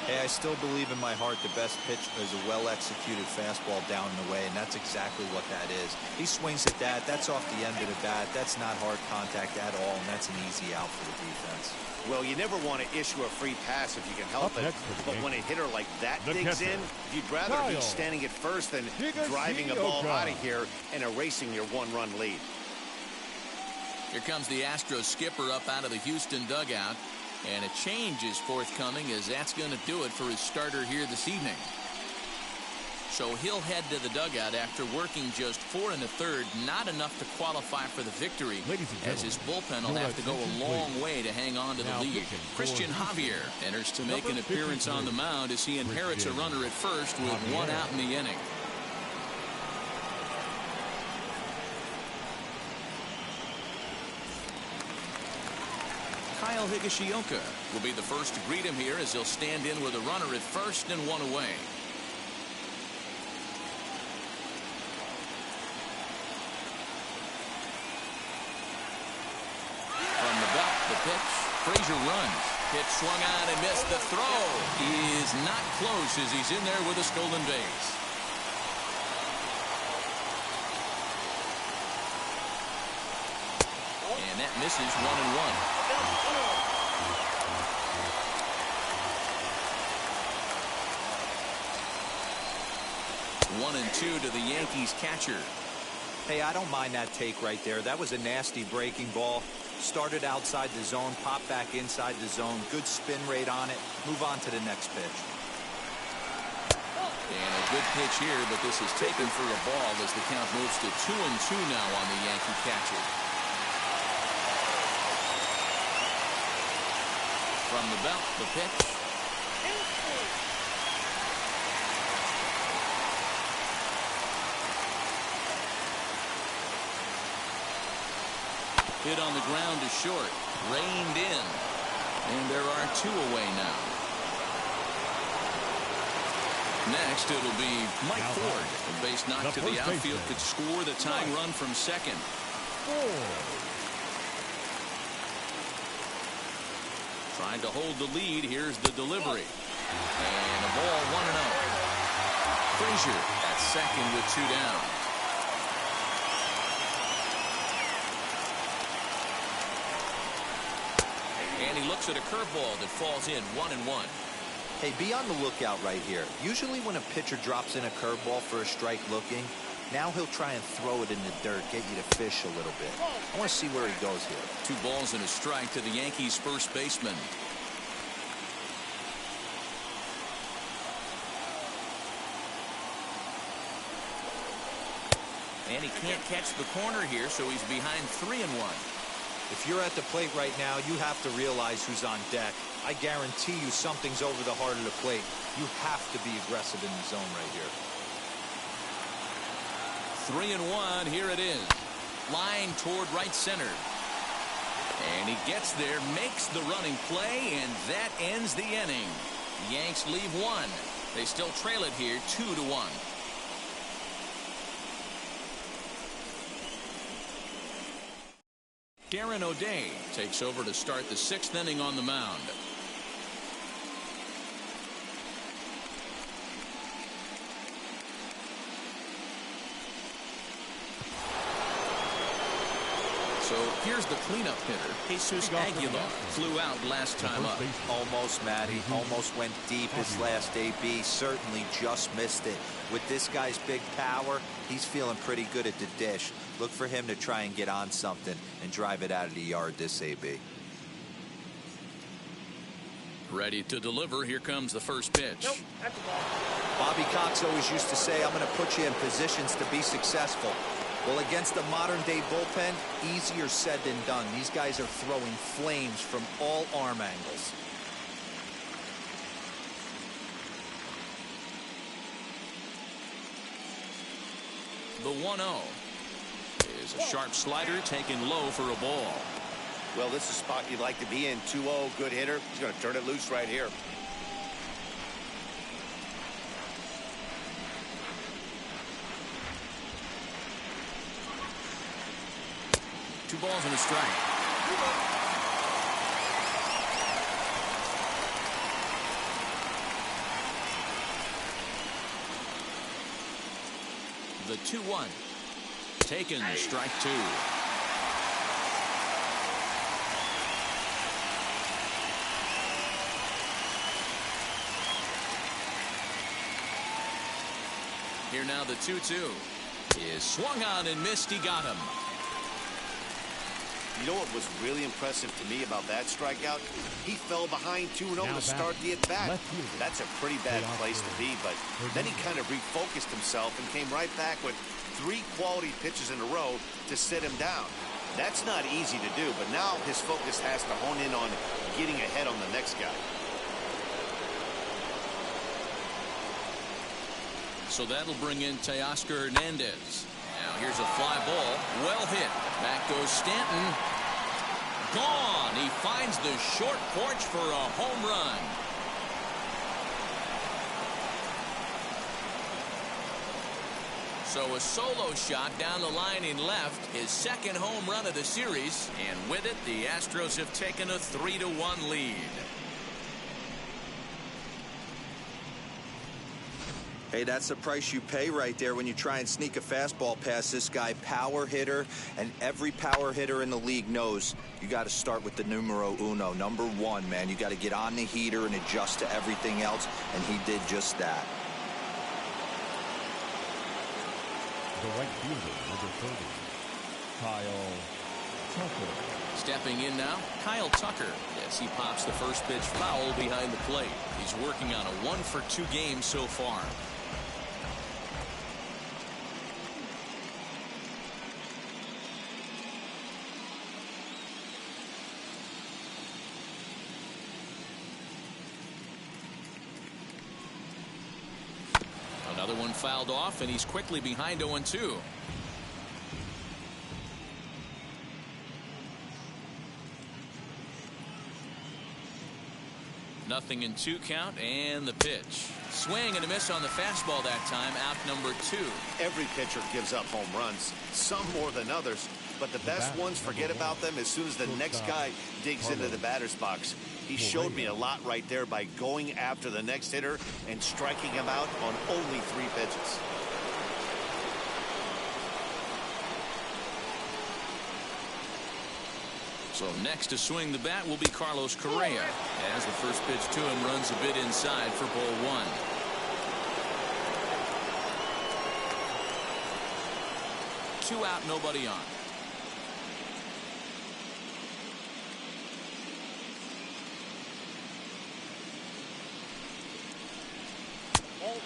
Hey, I still believe in my heart the best pitch is a well-executed fastball down and away, and that's exactly what that is. He swings at that. That's off the end of the bat. That's not hard contact at all, and that's an easy out for the defense. Well, you never want to issue a free pass if you can help it, but when a hitter like that digs in, you'd rather be standing at first than driving a ball out of here and erasing your 1-run lead. Here comes the Astros skipper up out of the Houston dugout. And a change is forthcoming, as that's going to do it for his starter here this evening. So he'll head to the dugout after working just 4 1/3, not enough to qualify for the victory, as his bullpen will have to go a long way to hang on to the lead. Christian Javier enters to make an appearance on the mound as he inherits a runner at first with 1 out in the inning. Higashioka will be the first to greet him here as he'll stand in with a runner at first and one away. From the belt, the pitch. Frazier runs. Pitch swung on and missed. The throw is not close as he's in there with a stolen base. And that misses 1-1. 1-2 to the Yankees catcher. Hey, I don't mind that take right there. That was a nasty breaking ball. Started outside the zone, popped back inside the zone. Good spin rate on it. Move on to the next pitch. And a good pitch here, but this is taken for a ball as the count moves to 2-2 now on the Yankee catcher. From the belt, the pitch. Hit on the ground to short. Reined in. And there are two away now. Next, it'll be Mike Ford. A base knock to the outfield could score the tying run from second. Trying to hold the lead. Here's the delivery. And a ball 1-0. Frazier at second with two down. And he looks at a curveball that falls in 1-1. Hey, be on the lookout right here. Usually when a pitcher drops in a curveball for a strike looking, now he'll try and throw it in the dirt, get you to fish a little bit. I want to see where he goes here. 2 balls and a strike to the Yankees first baseman. And he can't catch the corner here, so he's behind 3-1. If you're at the plate right now, you have to realize who's on deck. I guarantee you something's over the heart of the plate. You have to be aggressive in the zone right here. 3-1. Here it is. Line toward right center. And he gets there, makes the running play, and that ends the inning. The Yanks leave 1. They still trail it here 2-1. Darren O'Day takes over to start the 6th inning on the mound. So here's the cleanup hitter. Jesus Aguilar flew out last time up. Almost, Matty. Almost went deep his last AB. Certainly just missed it. With this guy's big power, he's feeling pretty good at the dish. Look for him to try and get on something and drive it out of the yard this AB. Ready to deliver. Here comes the first pitch. Nope, that's a ball. Bobby Cox always used to say, I'm going to put you in positions to be successful. Well, against a modern-day bullpen, easier said than done. These guys are throwing flames from all arm angles. The 1-0 is a sharp slider taken low for a ball. Well, this is a spot you'd like to be in. 2-0, good hitter. He's going to turn it loose right here. Two balls and a strike. The 2-1. Taken, strike 2. Here now the 2-2 is swung on and missed. He got him. You know what was really impressive to me about that strikeout? He fell behind 2-0 to start the at-bat. That's a pretty bad place to be, but then he kind of refocused himself and came right back with 3 quality pitches in a row to sit him down. That's not easy to do, but now his focus has to hone in on getting ahead on the next guy. So that'll bring in Teoscar Hernandez. Now here's a fly ball. Well hit. Back goes Stanton. gone. He finds the short porch for a home run. So a solo shot down the line in left, his second home run of the series, and with it, the Astros have taken a 3-1 lead. Hey, that's the price you pay right there when you try and sneak a fastball past this guy. Power hitter, and every power hitter in the league knows you got to start with the numero uno, number one, man. You got to get on the heater and adjust to everything else, and he did just that. The right fielder, number 30, Kyle Tucker. Stepping in now, Kyle Tucker. Yes, he pops the first pitch foul behind the plate. He's working on a 1-for-2 game so far. Another one fouled off, and he's quickly behind 0-2. Nothing in 2 count, and the pitch. Swing and a miss on the fastball that time, out number 2. Every pitcher gives up home runs, some more than others, but the best ones forget about them as soon as the next guy digs into the batter's box. He showed me a lot right there by going after the next hitter and striking him out on only 3 pitches. So next to swing the bat will be Carlos Correa, as the first pitch to him runs a bit inside for ball 1. Two out, nobody on.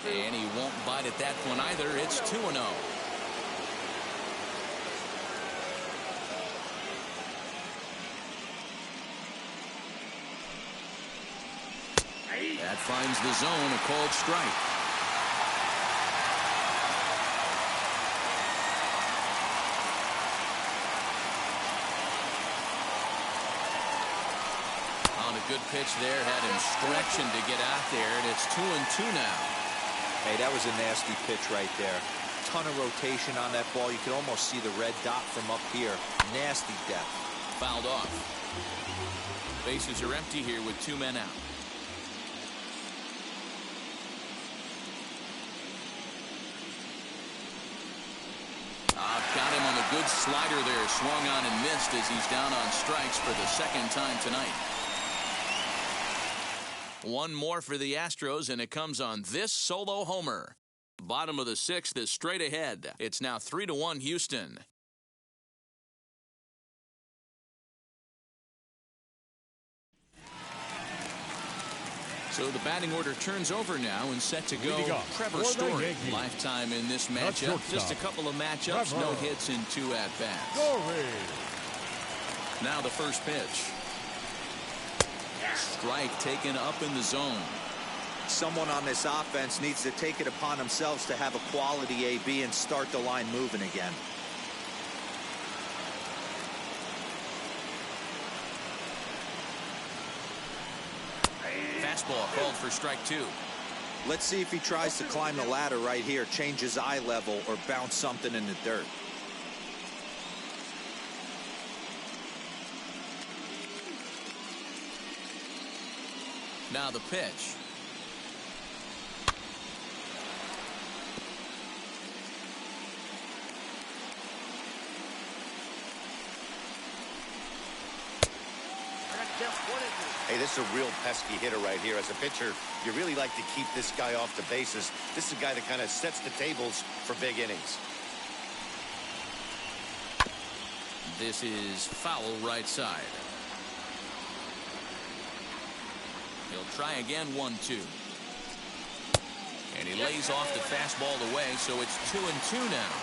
And he won't bite at that one either. It's 2-0. That finds the zone, a called strike. On a good pitch there, had him stretching to get out there, and it's 2-2 now. Hey, that was a nasty pitch right there. Ton of rotation on that ball. You could almost see the red dot from up here. Nasty depth. Fouled off. Bases are empty here with 2 men out. Got him on the good slider there. Swung on and missed as he's down on strikes for the second time tonight. One more for the Astros, and it comes on this solo homer. Bottom of the 6th is straight ahead. It's now 3-1 Houston. So the batting order turns over now and set to go. Trevor Story, lifetime in this matchup. Just a couple of matchups, no hits and 2 at-bats. Now the first pitch. Strike taken up in the zone. Someone on this offense needs to take it upon themselves to have a quality AB and start the line moving again. Fastball called for strike 2. Let's see if he tries to climb the ladder right here, change his eye level, or bounce something in the dirt. Now the pitch. Hey, this is a real pesky hitter right here. As a pitcher, you really like to keep this guy off the bases. This is a guy that kind of sets the tables for big innings. This is foul right side. He'll try again, 1-2. And he lays off the fastball away, so it's 2-2 now.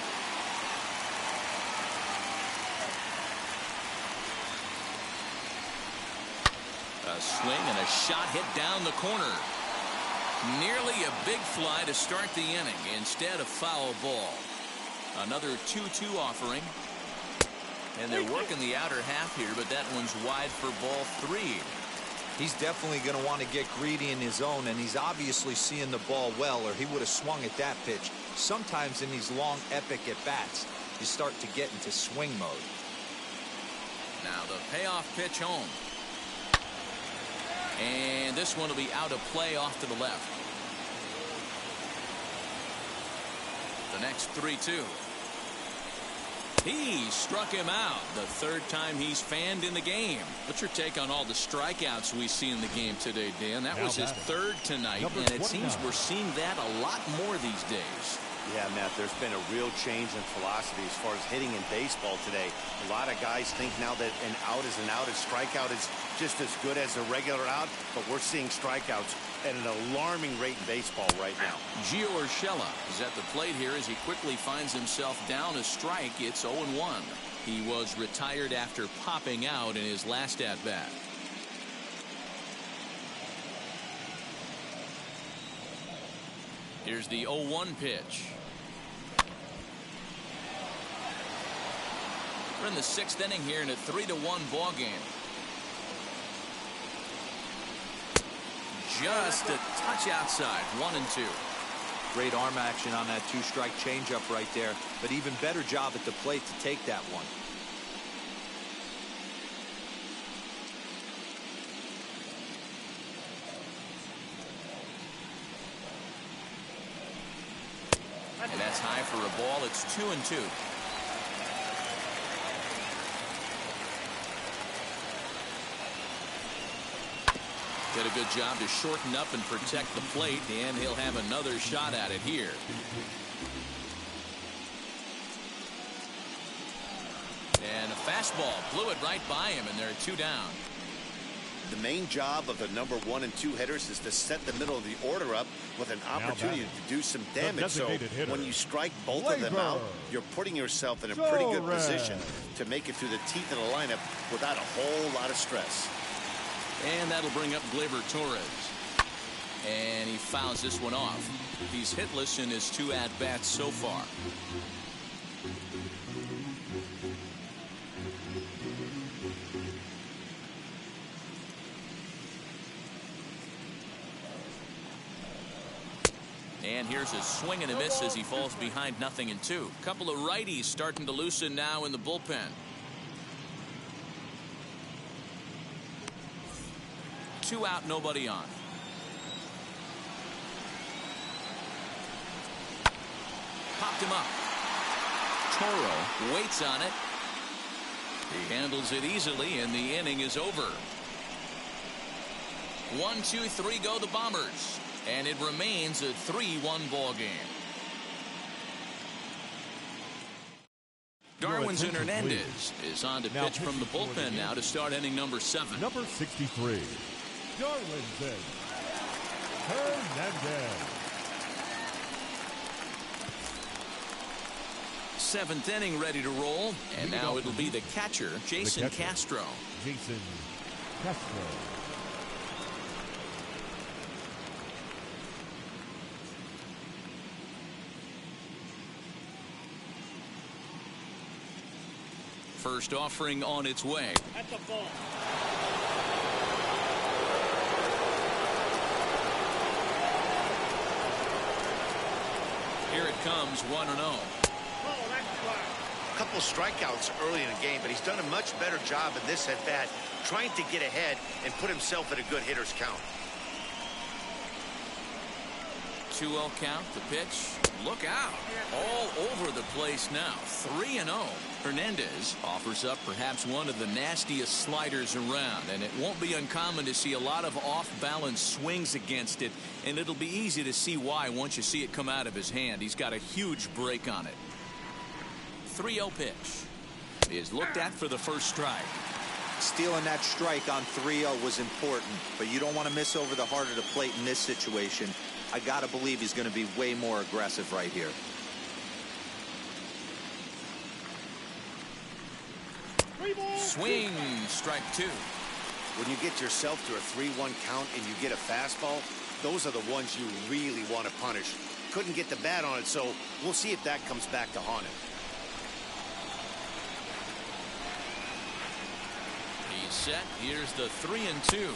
A swing and a shot hit down the corner. Nearly a big fly to start the inning. Instead, a foul ball. Another 2-2 offering. And they're working the outer half here, but that one's wide for ball 3. He's definitely going to want to get greedy in his zone, and he's obviously seeing the ball well, or he would have swung at that pitch. Sometimes in these long, epic at-bats, you start to get into swing mode. Now the payoff pitch home. And this one will be out of play off to the left. The next 3-2. He struck him out the third time he's fanned in the game. What's your take on all the strikeouts we see in the game today, Dan? That was his third tonight, and it seems we're seeing that a lot more these days. Yeah, Matt, there's been a real change in philosophy as far as hitting in baseball today. A lot of guys think now that an out is an out, a strikeout is just as good as a regular out, but we're seeing strikeouts at an alarming rate in baseball right now. Gio Urshela is at the plate here as he quickly finds himself down a strike. It's 0-1. He was retired after popping out in his last at-bat. Here's the 0-1 pitch. We're in the 6th inning here in a 3-1 ball game. Just a touch outside. 1-2. Great arm action on that 2-strike changeup right there, but even better job at the plate to take that one. And that's high for a ball. It's 2-2. Did a good job to shorten up and protect the plate, and he'll have another shot at it here. And a fastball blew it right by him, and there are 2 down. The main job of the number 1 and 2 hitters is to set the middle of the order up with an opportunity to do some damage. So when you strike both of them out, you're putting yourself in a pretty good position to make it through the teeth of the lineup without a whole lot of stress. And that'll bring up Gleyber Torres. And he fouls this one off. He's hitless in his 2 at-bats so far. And here's a swing and a miss as he falls behind 0-2. Couple of righties starting to loosen now in the bullpen. 2 out, nobody on. Popped him up. Toro waits on it. He handles it easily, and the inning is over. 1, 2, 3 go the Bombers, and it remains a 3-1 ball game. Darwinzon Hernandez is on to pitch from the bullpen now to start inning number 7. Number 63, Darwinzon Hernandez. 7th inning ready to roll, and now it'll be the catcher, Jason Castro. Jason Castro. First offering on its way. At the ball. Here it comes, 1-0. A couple strikeouts early in the game, but he's done a much better job in this at bat trying to get ahead and put himself at a good hitter's count. 2-0 count, the pitch. Look out. All over the place now. 3-0. Hernandez offers up perhaps one of the nastiest sliders around, and it won't be uncommon to see a lot of off-balance swings against it, and it'll be easy to see why once you see it come out of his hand. He's got a huge break on it. 3-0 pitch is looked at for the first strike. Stealing that strike on 3-0 was important, but you don't want to miss over the heart of the plate in this situation. I gotta believe he's going to be way more aggressive right here. Swing, strike 2. When you get yourself to a 3-1 count and you get a fastball, those are the ones you really want to punish. Couldn't get the bat on it, so we'll see if that comes back to haunt him. He's set. Here's the 3-2.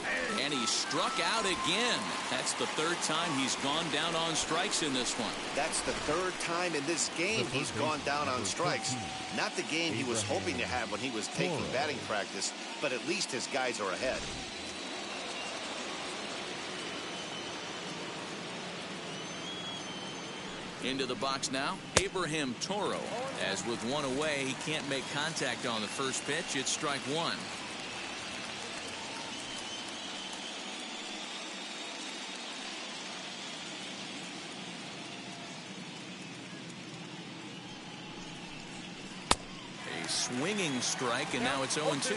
And he struck out again. That's the third time he's gone down on strikes in this one. That's the third time in this game he's gone down on strikes. Not the game he was hoping to have when he was taking batting practice, but at least his guys are ahead. Into the box now, Abraham Toro. As with one away, he can't make contact on the first pitch. It's strike one. A swinging strike, and now it's 0-2.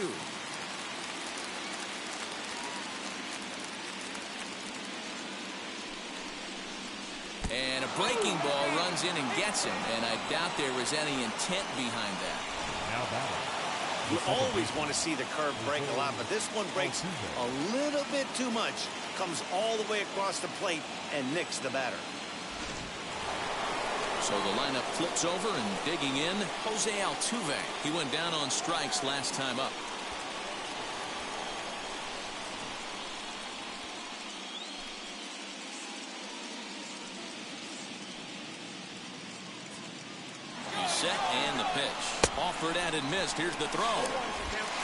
And a breaking ball runs in and gets him, and I doubt there is any intent behind that. Now batting. You always want to see the curve break a lot, but this one breaks a little bit too much. Comes all the way across the plate and nicks the batter. So the lineup flips over and digging in, Jose Altuve. He went down on strikes last time up. And the pitch. Offered at and missed. Here's the throw.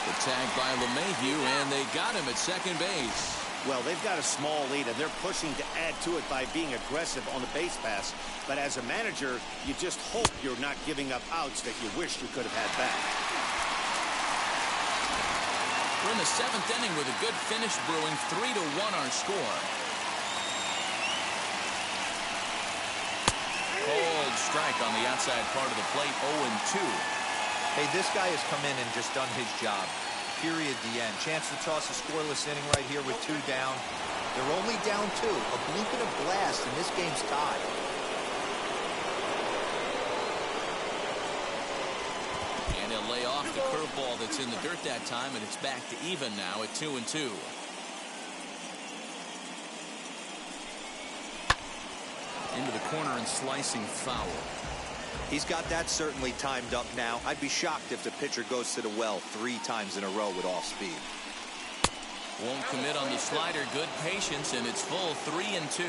The tag by LeMahieu, and they got him at second base. Well, they've got a small lead, and they're pushing to add to it by being aggressive on the base pass. But as a manager, you just hope you're not giving up outs that you wish you could have had back. We're in the seventh inning with a good finish brewing. 3-1 our score. Cold strike on the outside part of the plate. 0-2. Hey, this guy has come in and just done his job. Period. The end. Chance to toss a scoreless inning right here with 2 down. They're only down 2. A bloop and a blast, and this game's tied. And he'll lay off the curveball that's in the dirt that time, and it's back to even now at 2-2. Into the corner and slicing foul. He's got that certainly timed up now. I'd be shocked if the pitcher goes to the well 3 times in a row with off speed. Won't commit on the slider. Good patience, and it's full. 3-2.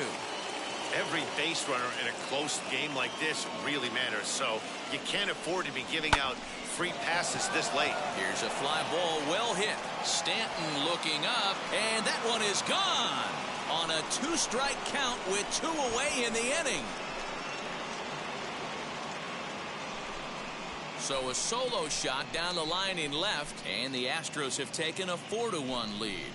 Every base runner in a close game like this really matters, so you can't afford to be giving out free passes this late. Here's a fly ball, well hit. Stanton looking up, and that one is gone on a 2-strike count with 2 away in the inning. So a solo shot down the line in left, and the Astros have taken a 4-1 lead.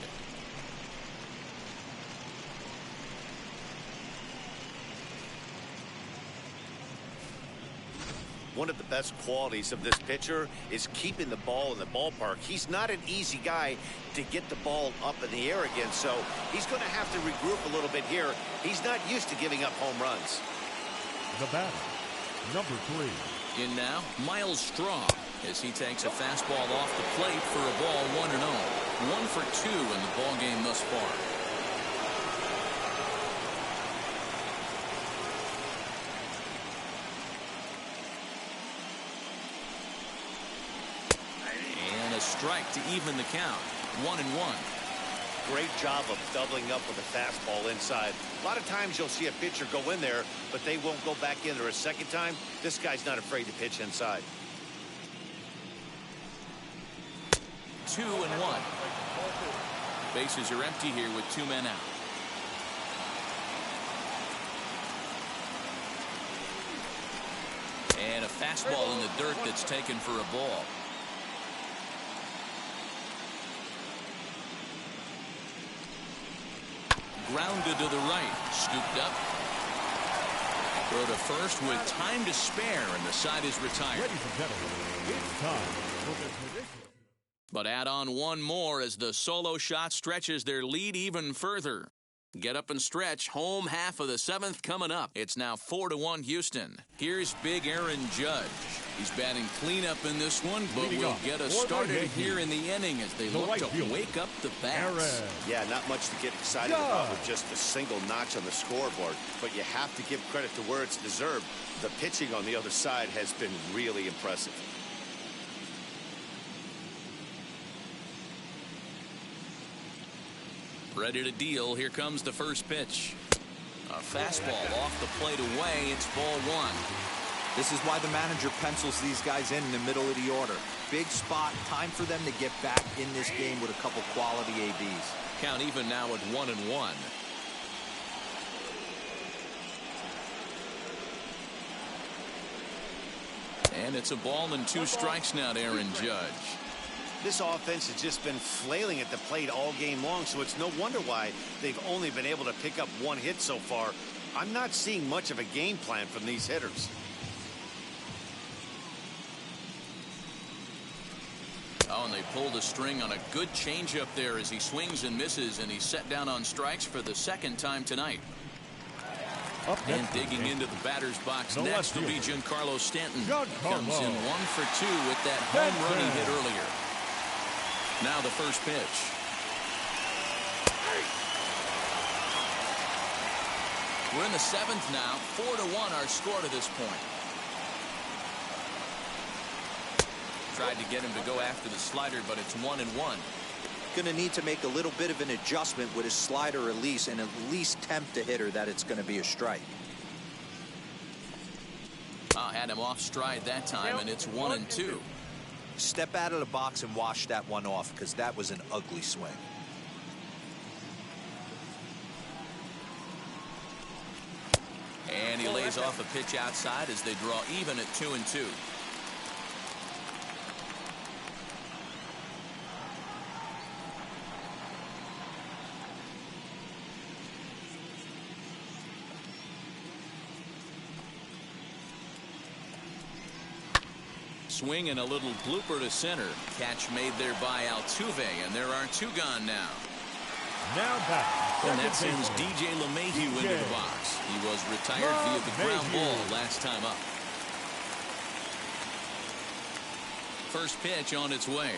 One of the best qualities of this pitcher is keeping the ball in the ballpark. He's not an easy guy to get the ball up in the air again, so he's going to have to regroup a little bit here. He's not used to giving up home runs. The batter, number 3. In now, Miles Straw, as he takes a fastball off the plate for a ball 1-0. 1 for 2 in the ball game thus far. And a strike to even the count. 1-1. Great job of doubling up with a fastball inside. A lot of times you'll see a pitcher go in there, but they won't go back in there a second time. This guy's not afraid to pitch inside. 2-1. Bases are empty here with 2 men out. And a fastball in the dirt that's taken for a ball. Grounded to the right. Scooped up. Throw to first with time to spare, and the side is retired. Ladies and gentlemen, it's time for the tradition. But add on one more as the solo shot stretches their lead even further. Get up and stretch. Home half of the 7th coming up. It's now 4-1 Houston. Here's big Aaron Judge. He's batting cleanup in this one, but will get us started here in the inning as they look to wake up the bats. Yeah, not much to get excited about with just a single notch on the scoreboard, but you have to give credit to where it's deserved. The pitching on the other side has been really impressive. Ready to deal. Here comes the first pitch. A fastball off the plate away. It's ball one. This is why the manager pencils these guys in the middle of the order. Big spot. Time for them to get back in this game with a couple quality ABs. Count even now at 1-1. And it's a ball and 2 strikes now to Aaron Judge. This offense has just been flailing at the plate all game long, so it's no wonder why they've only been able to pick up 1 hit so far. I'm not seeing much of a game plan from these hitters. Oh, and they pulled a string on a good changeup there as he swings and misses, and he's set down on strikes for the 2nd time tonight. And digging into the batter's box next will be Giancarlo Stanton. Comes in 1 for 2 with that home run he hit earlier. Now the first pitch. We're in the 7th now. 4-1 our score to this point. Tried to get him to go after the slider, but it's 1-1. Going to need to make a little bit of an adjustment with his slider release and at least tempt the hitter that it's going to be a strike. Had him off stride that time, and it's 1-2. Step out of the box and wash that one off, because that was an ugly swing. And he lays off a pitch outside as they draw even at 2-2. Swing and a little blooper to center. Catch made there by Altuve, and there are 2 gone now. Now back. And that sends DJ LeMahieu into the box. He was retired via the ground ball last time up. First pitch on its way.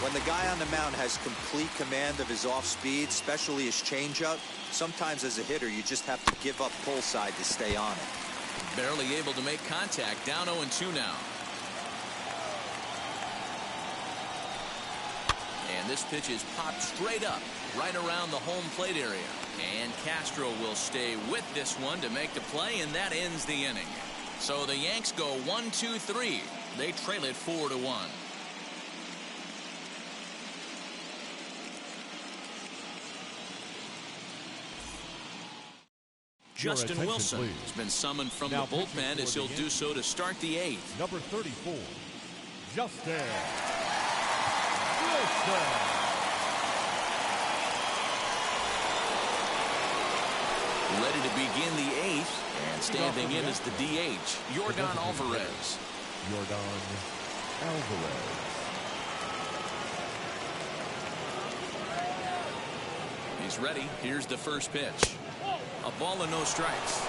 When the guy on the mound has complete command of his off speed, especially his changeup, sometimes as a hitter you just have to give up pull side to stay on it. Barely able to make contact. Down 0-2 now. And this pitch is popped straight up right around the home plate area. And Castro will stay with this one to make the play, and that ends the inning. So the Yanks go 1-2-3. They trail it 4-1. Justin Wilson has been summoned from the bullpen as he'll do so to start the 8th. Number 34, Justin Wilson. Ready to begin the 8th, and standing in is the DH, Yordan Alvarez. Yordan Alvarez. He's ready. Here's the first pitch. A ball and no strikes.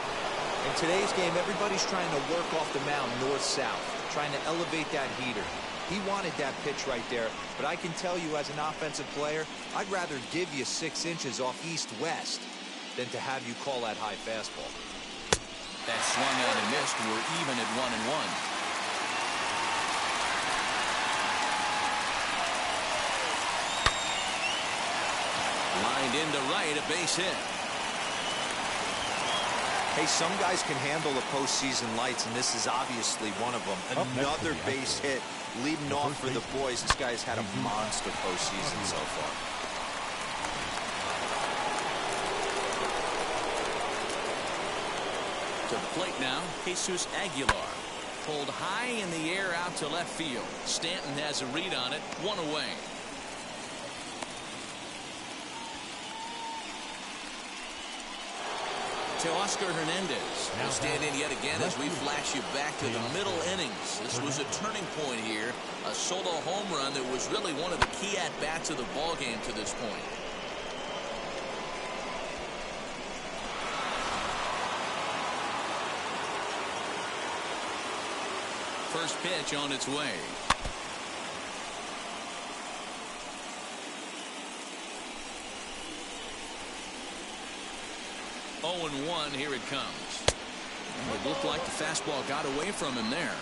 In today's game, everybody's trying to work off the mound north-south, trying to elevate that heater. He wanted that pitch right there, but I can tell you as an offensive player, I'd rather give you 6 inches off east-west than to have you call that high fastball. That swung out and missed. We're even at 1-1. Lined into right, a base hit. Hey, some guys can handle the postseason lights, and this is obviously one of them. Another base hit leading off for the boys. This guy's had a monster postseason so far. To the plate now, Jesus Aguilar. Pulled high in the air out to left field. Stanton has a read on it, 1 away. To Oscar Hernandez. He'll stand in yet again as we flash you back to the middle innings. This was a turning point here. A solo home run that was really one of the key at-bats of the ballgame to this point. First pitch on its way. Oh, and 1, here it comes. It looked like the fastball got away from him there.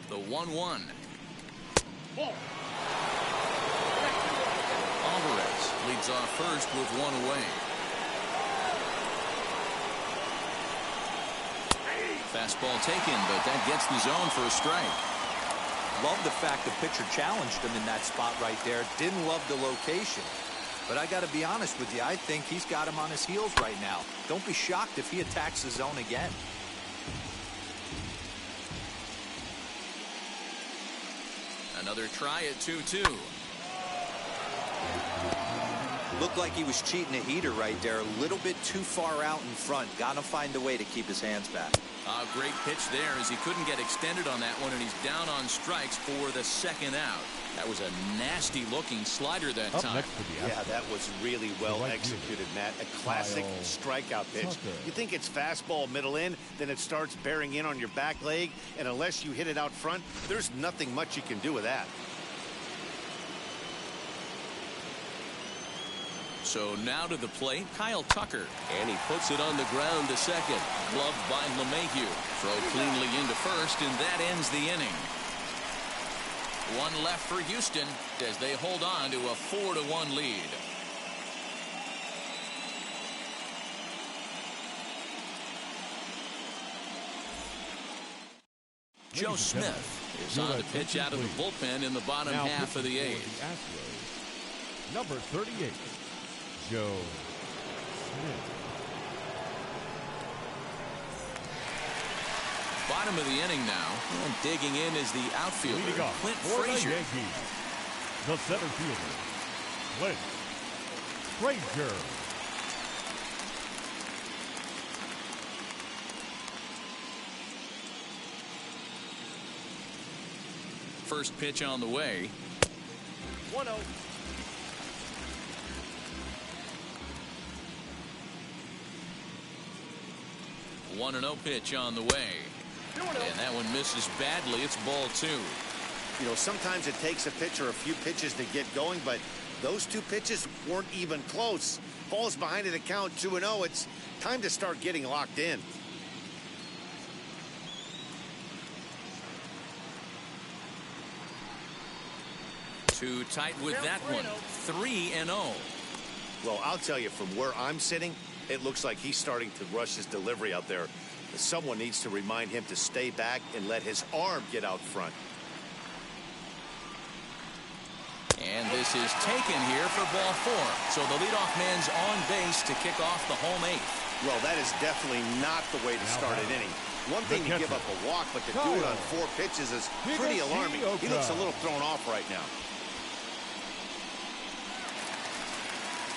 The 1-1. Ball. Alvarez leads off first with one away. Fastball taken, but that gets the zone for a strike. Love the fact the pitcher challenged him in that spot right there. Didn't love the location. But I got to be honest with you, I think he's got him on his heels right now. Don't be shocked if he attacks the zone again. Another try at 2-2. Looked like he was cheating a heater right there. A little bit too far out in front. Got to find a way to keep his hands back. A great pitch there as he couldn't get extended on that one, and he's down on strikes for the second out. That was a nasty looking slider that Up time. next for the Astros. Yeah, that was really well executed, Matt. A classic strikeout pitch. You think it's fastball middle in, then it starts bearing in on your back leg, and unless you hit it out front, there's nothing much you can do with that. So now to the plate, Kyle Tucker. And he puts it on the ground to second. Gloved by LeMahieu. Throw cleanly into first, and that ends the inning. One left for Houston as they hold on to a 4-1 lead. Joe Smith is on to pitch out of the bullpen in the bottom half of the eighth. The Astros, number 38, Joe Smith. Bottom of the inning now, and digging in is the outfielder, Leading off Clint for the Frazier. Yankees, the center fielder, Clint Frazier. First pitch on the way. 1-0. 1-0 pitch on the way. And that one misses badly. It's ball two. You know, sometimes it takes a pitcher a few pitches to get going, but those two pitches weren't even close. Ball's behind at a count 2-0. It's time to start getting locked in. Too tight with that one. 3-0. Well, I'll tell you, from where I'm sitting, it looks like he's starting to rush his delivery out there. Someone needs to remind him to stay back and let his arm get out front. And this is taken here for ball four. So the leadoff man's on base to kick off the home eighth. Well, that is definitely not the way to start an inning. One thing to give up a walk, but to do it on 4 pitches is pretty alarming. He looks a little thrown off right now.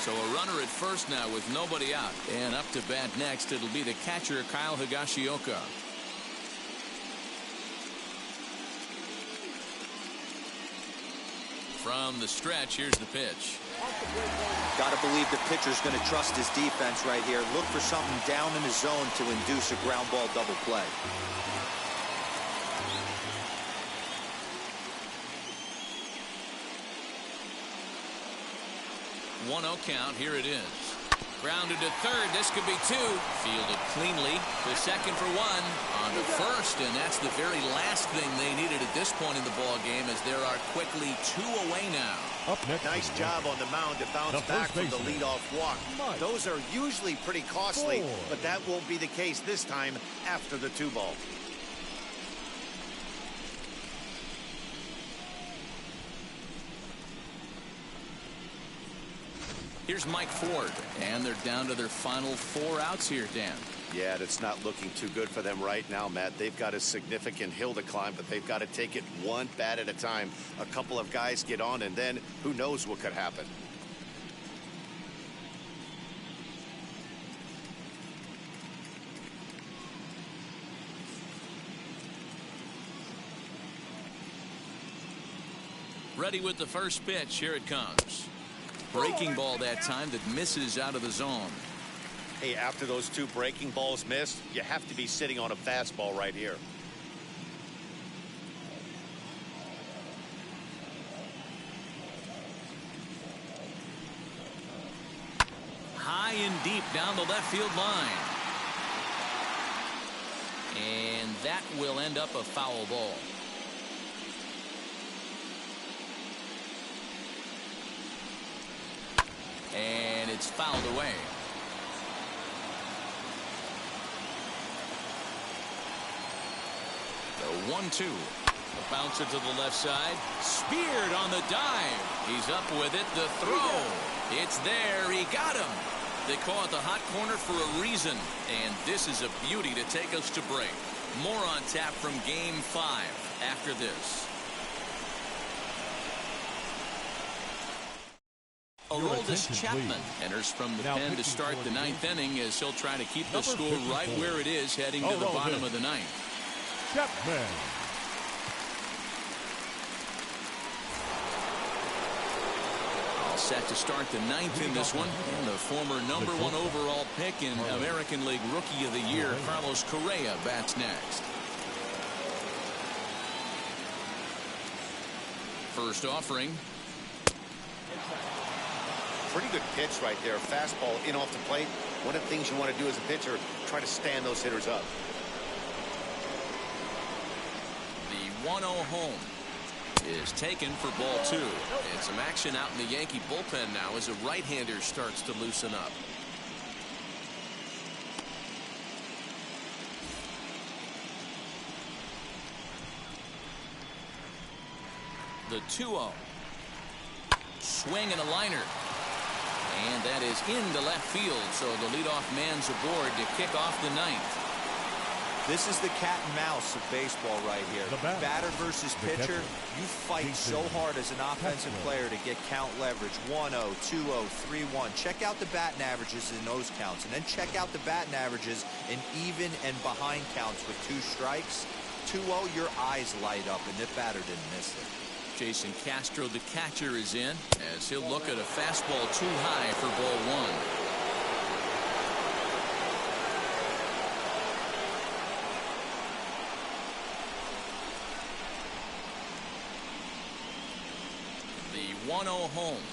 So a runner at first now with nobody out. And up to bat next, it'll be the catcher, Kyle Higashioka. From the stretch, here's the pitch. Got to believe the pitcher's going to trust his defense right here. Look for something down in the zone to induce a ground ball double play. One 1-0 count. Here it is. Grounded to third. This could be two. Fielded cleanly. To second for one. On to first, and that's the very last thing they needed at this point in the ball game, as there are quickly 2 away now. Up next, nice job on the mound to bounce back from the leadoff walk. Those are usually pretty costly, but that won't be the case this time after the 2-ball. Here's Mike Ford, and they're down to their final 4 outs here, Dan. Yeah, that's not looking too good for them right now, Matt. They've got a significant hill to climb, but they've got to take it one bat at a time. A couple of guys get on, and then who knows what could happen. Ready with the first pitch. Here it comes. Breaking ball that time that misses out of the zone. Hey, after those 2 breaking balls missed, you have to be sitting on a fastball right here. High and deep down the left field line. And that will end up a foul ball. And it's fouled away. The 1-2. A bouncer to the left side. Speared on the dive. He's up with it. The throw. It's there. He got him. They call it the hot corner for a reason. And this is a beauty to take us to break. More on tap from Game 5 after this. Aroldis Chapman enters from the pen to start the ninth inning as he'll try to keep the score right where it is heading to the bottom of the ninth. Chapman. All set to start the ninth in this one. And the former #1 overall pick in American League Rookie of the Year, Carlos Correa, bats next. First offering. Pretty good pitch right there. Fastball in off the plate. One of the things you want to do as a pitcher, try to stand those hitters up. The 1-0 home is taken for ball 2. And some action out in the Yankee bullpen now as a right-hander starts to loosen up. The 2-0. Swing and a liner. And that is into left field, so the leadoff man's aboard to kick off the ninth. This is the cat and mouse of baseball right here. Batter versus pitcher. You fight so hard as an offensive player to get count leverage. 1-0, 2-0, 3-1. Check out the batting averages in those counts, and then check out the batting averages in even and behind counts with 2 strikes. 2-0, your eyes light up, and the batter didn't miss it. Jason Castro, the catcher, is in as he'll look at a fastball too high for ball 1. The 1-0 home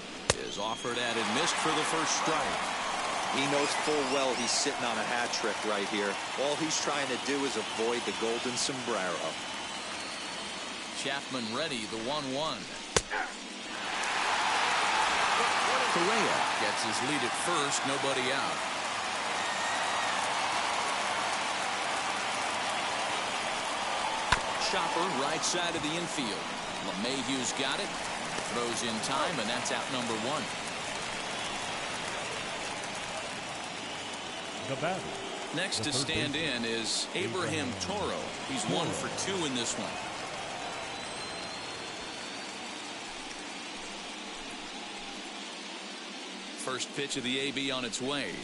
is offered at and missed for the first strike. He knows full well he's sitting on a hat trick right here. All he's trying to do is avoid the golden sombrero. Chapman ready, the 1-1. Correa gets his lead at first, nobody out. Chopper right side of the infield. LeMahieu's got it. Throws in time, and that's out number 1. The batter. Next to stand in is Abraham Toro. He's 1 for 2 in this one. First pitch of the AB on its way.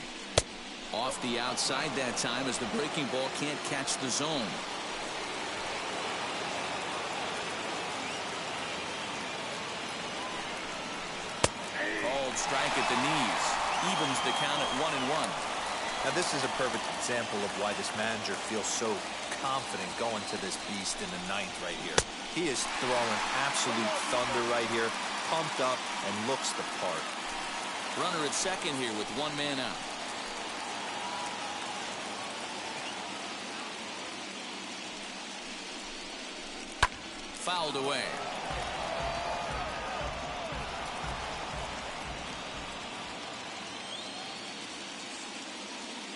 Off the outside that time as the breaking ball can't catch the zone. Called strike at the knees. Evens the count at 1-1. Now this is a perfect example of why this manager feels so confident going to this beast in the ninth right here. He is throwing absolute thunder right here. Pumped up and looks the part. Runner at second here with 1 man out. Fouled away.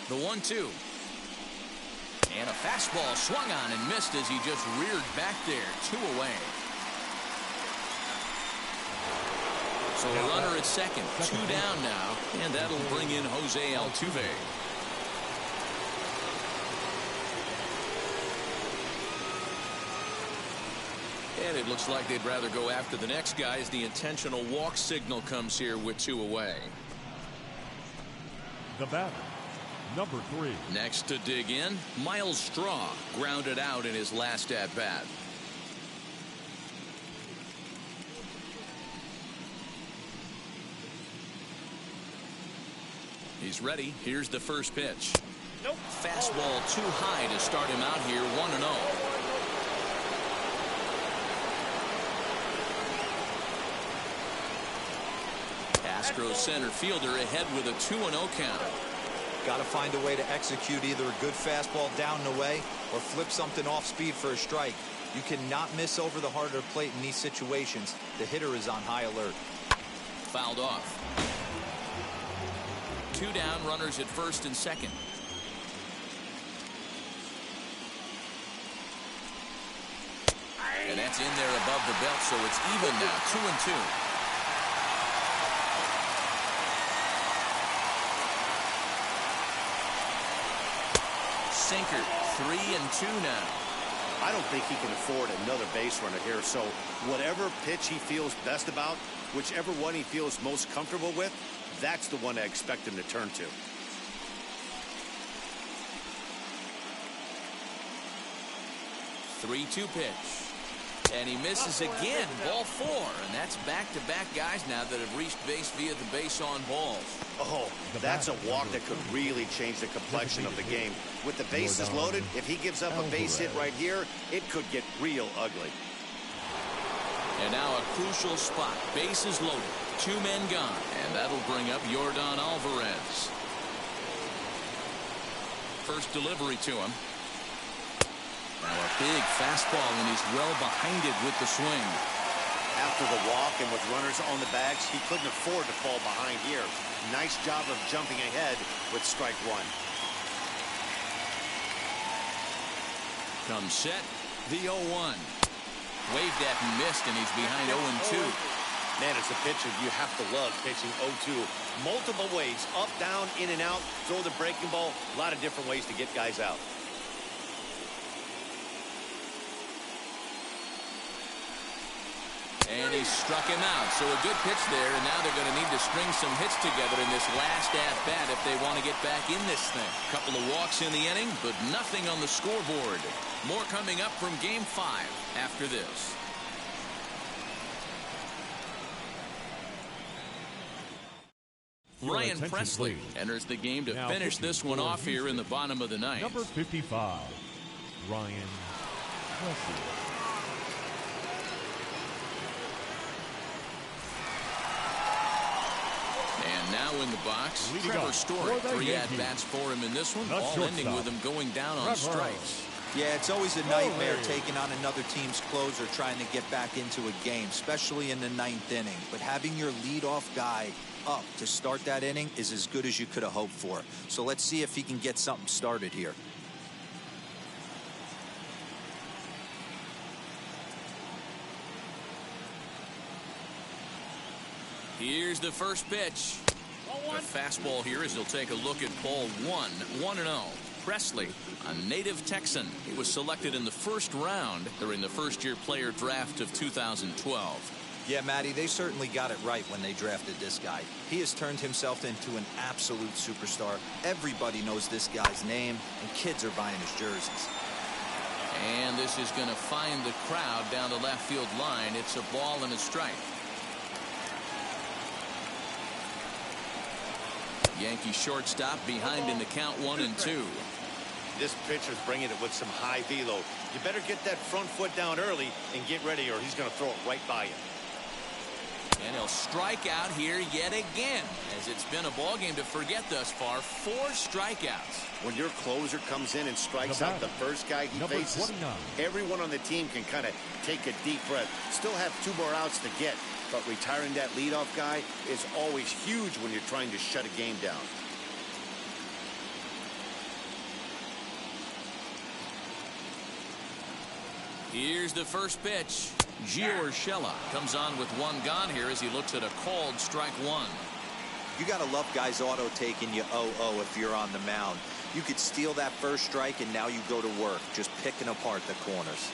The 1-2. And a fastball swung on and missed as he just reared back there. 2 away. So a runner at second, 2 down now, and that'll bring in Jose Altuve. And it looks like they'd rather go after the next guy as the intentional walk signal comes here with 2 away. The batter, number 3. Next to dig in, Miles Straw grounded out in his last at bat. He's ready. Here's the first pitch. Nope. Fastball too high to start him out here. 1-0. Castro center fielder ahead with a 2-0 count. Got to find a way to execute either a good fastball down and away or flip something off speed for a strike. You cannot miss over the heart of the plate in these situations. The hitter is on high alert. Fouled off. 2 down, runners at first and second. And that's in there above the belt, so it's even now, 2-2. Sinker, 3-2 now. I don't think he can afford another base runner here, so whatever pitch he feels best about, whichever one he feels most comfortable with, that's the one I expect him to turn to. Three-two pitch. And he misses again. Ball 4. And that's back-to-back guys now that have reached base via the base on balls. Oh, that's a walk that could really change the complexion of the game. With the bases loaded, if he gives up a base hit right here, it could get real ugly. And now a crucial spot. Bases loaded. 2 men gone. And that'll bring up Yordan Alvarez. First delivery to him. Now a big fastball, and he's well behind it with the swing. After the walk and with runners on the bags, he couldn't afford to fall behind here. Nice job of jumping ahead with strike 1. Comes set, the 0-1. Waved at and missed, and he's behind 0-2. Man, as a pitcher, you have to love pitching 0-2. Multiple ways, up, down, in and out, throw the breaking ball. A lot of different ways to get guys out. And he struck him out. So a good pitch there, and now they're going to need to string some hits together in this last at-bat if they want to get back in this thing. Couple of walks in the inning, but nothing on the scoreboard. More coming up from Game 5 after this. Ryan Presley enters the game to finish this one off here in the bottom of the ninth. Number 55, Ryan Presley. And now in the box, Trevor Story. 3 at-bats for him in this one, all ending with him going down on strikes. Yeah, it's always a nightmare taking on another team's closer trying to get back into a game, especially in the 9th inning. But having your leadoff guy up to start that inning is as good as you could have hoped for. So let's see if he can get something started here. Here's the first pitch. The fastball here as he'll take a look at ball 1. 1-0. Presley, a native Texan. He was selected in the first round during the first-year player draft of 2012. Yeah, Matty, they certainly got it right when they drafted this guy. He has turned himself into an absolute superstar. Everybody knows this guy's name, and kids are buying his jerseys. And this is going to find the crowd down the left field line. It's a ball and a strike. Yankee shortstop behind in the count 1-2. This pitcher's bringing it with some high velo. You better get that front foot down early and get ready, or he's going to throw it right by you. And he'll strike out here yet again, as it's been a ball game to forget thus far. 4 strikeouts. When your closer comes in and strikes out the first guy he faces, everyone on the team can kind of take a deep breath. Still have 2 more outs to get, but retiring that leadoff guy is always huge when you're trying to shut a game down. Here's the first pitch. Gio Urshela comes on with 1 gone here as he looks at a called strike 1. You got to love guys auto taking you 0-0 if you're on the mound. You could steal that first strike and now you go to work just picking apart the corners.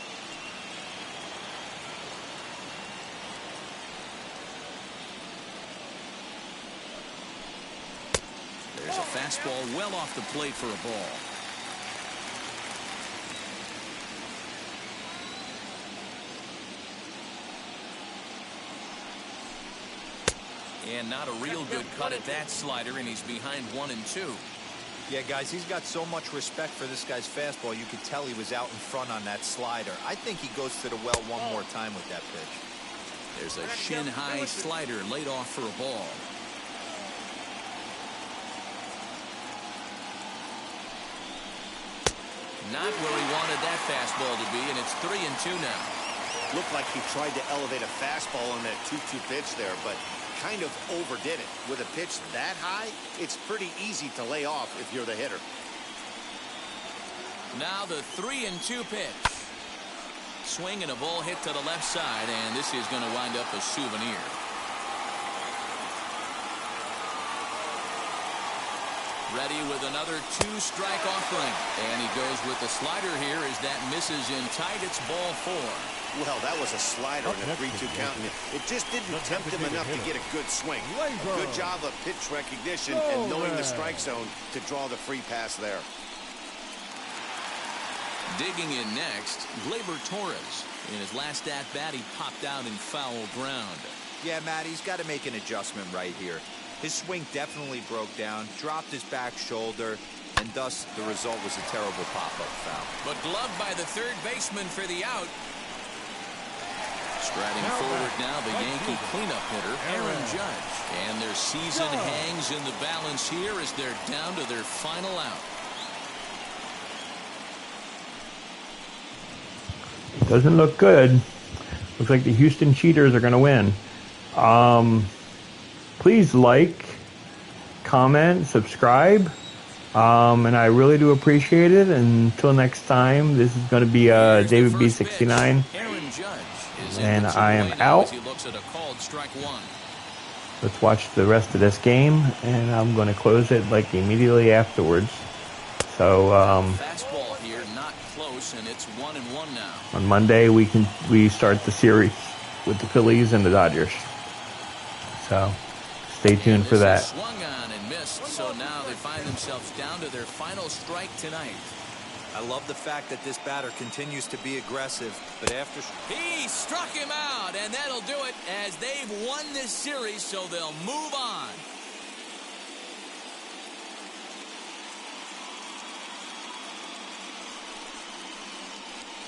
There's a fastball well off the plate for a ball. And not a real good cut at that slider, and he's behind 1-2. Yeah, guys, he's got so much respect for this guy's fastball. You could tell he was out in front on that slider. I think he goes to the well one more time with that pitch. There's a shin-high slider laid off for a ball. Not where he wanted that fastball to be, and it's 3-2 now. Looked like he tried to elevate a fastball on that 2-2 pitch there, but kind of overdid it. With a pitch that high, it's pretty easy to lay off if you're the hitter. Now the 3-2 pitch. Swing and a ball hit to the left side, and this is going to wind up a souvenir. Ready with another 2-strike offering. And he goes with the slider here as that misses in tight. It's ball 4. Well, that was a slider in a 3-2 count. It just didn't tempt him enough to get a good swing. A good job of pitch recognition and knowing the strike zone to draw the free pass there. Digging in next, Gleyber Torres. In his last at-bat, he popped out in foul ground. Yeah, Matt, he's got to make an adjustment right here. His swing definitely broke down, dropped his back shoulder, and thus the result was a terrible pop-up foul. But gloved by the third baseman for the out. Striding forward now, the Yankee cleanup hitter, Aaron Judge. And their season hangs in the balance here as they're down to their final out. Doesn't look good. Looks like the Houston Cheaters are going to win. Please like, comment, subscribe. And I really do appreciate it. And until next time, this is going to be David B69. And I am out. Let's watch the rest of this game. And I'm going to close it like immediately afterwards. So fastball here, not close, and it's 1-1 now. On Monday we start the series with the Phillies and the Dodgers. So stay tuned for that. Swung on and missed, so now they find themselves down to their final strike tonight. I love the fact that this batter continues to be aggressive, but after he struck him out, and that'll do it as they've won this series, so they'll move on.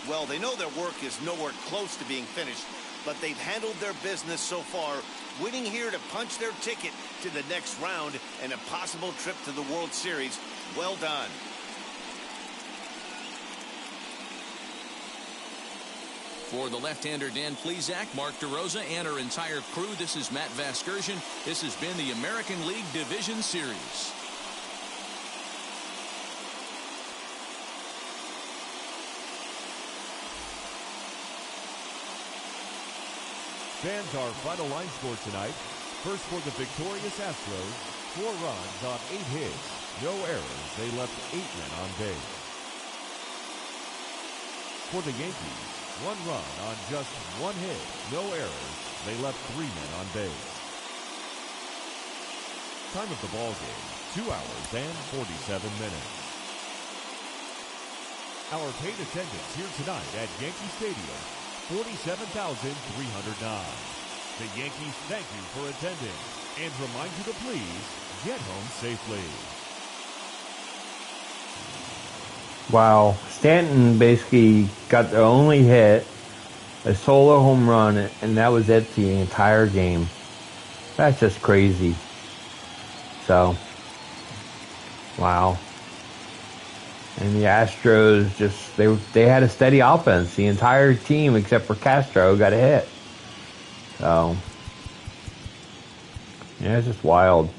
Well, they know their work is nowhere close to being finished, but they've handled their business so far, winning here to punch their ticket to the next round and a possible trip to the World Series. Well done. For the left-hander Dan Plesac, Mark DeRosa, and our entire crew, this is Matt Vasgersian. This has been the American League Division Series. Fans, our final line score tonight. First for the victorious Astros, 4 runs on 8 hits, no errors. They left 8 men on base. For the Yankees, 1 run on just 1 hit, no errors. They left 3 men on base. Time of the ball game, 2 hours and 47 minutes. Our paid attendance here tonight at Yankee Stadium, 47,309. The Yankees thank you for attending and remind you to please get home safely. Wow, Stanton basically got the only hit, a solo home run, and that was it the entire game. That's just crazy. So, wow. And the Astros just, they had a steady offense. The entire team, except for Castro, got a hit. So, yeah, it's just wild.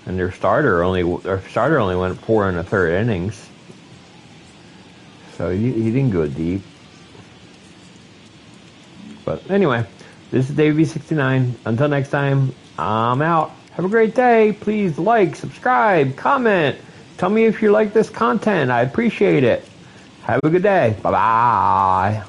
And their starter only went 4 1/3 innings. So he didn't go deep. But anyway, this is Davey 69. Until next time, I'm out. Have a great day. Please like, subscribe, comment. Tell me if you like this content. I appreciate it. Have a good day. Bye-bye.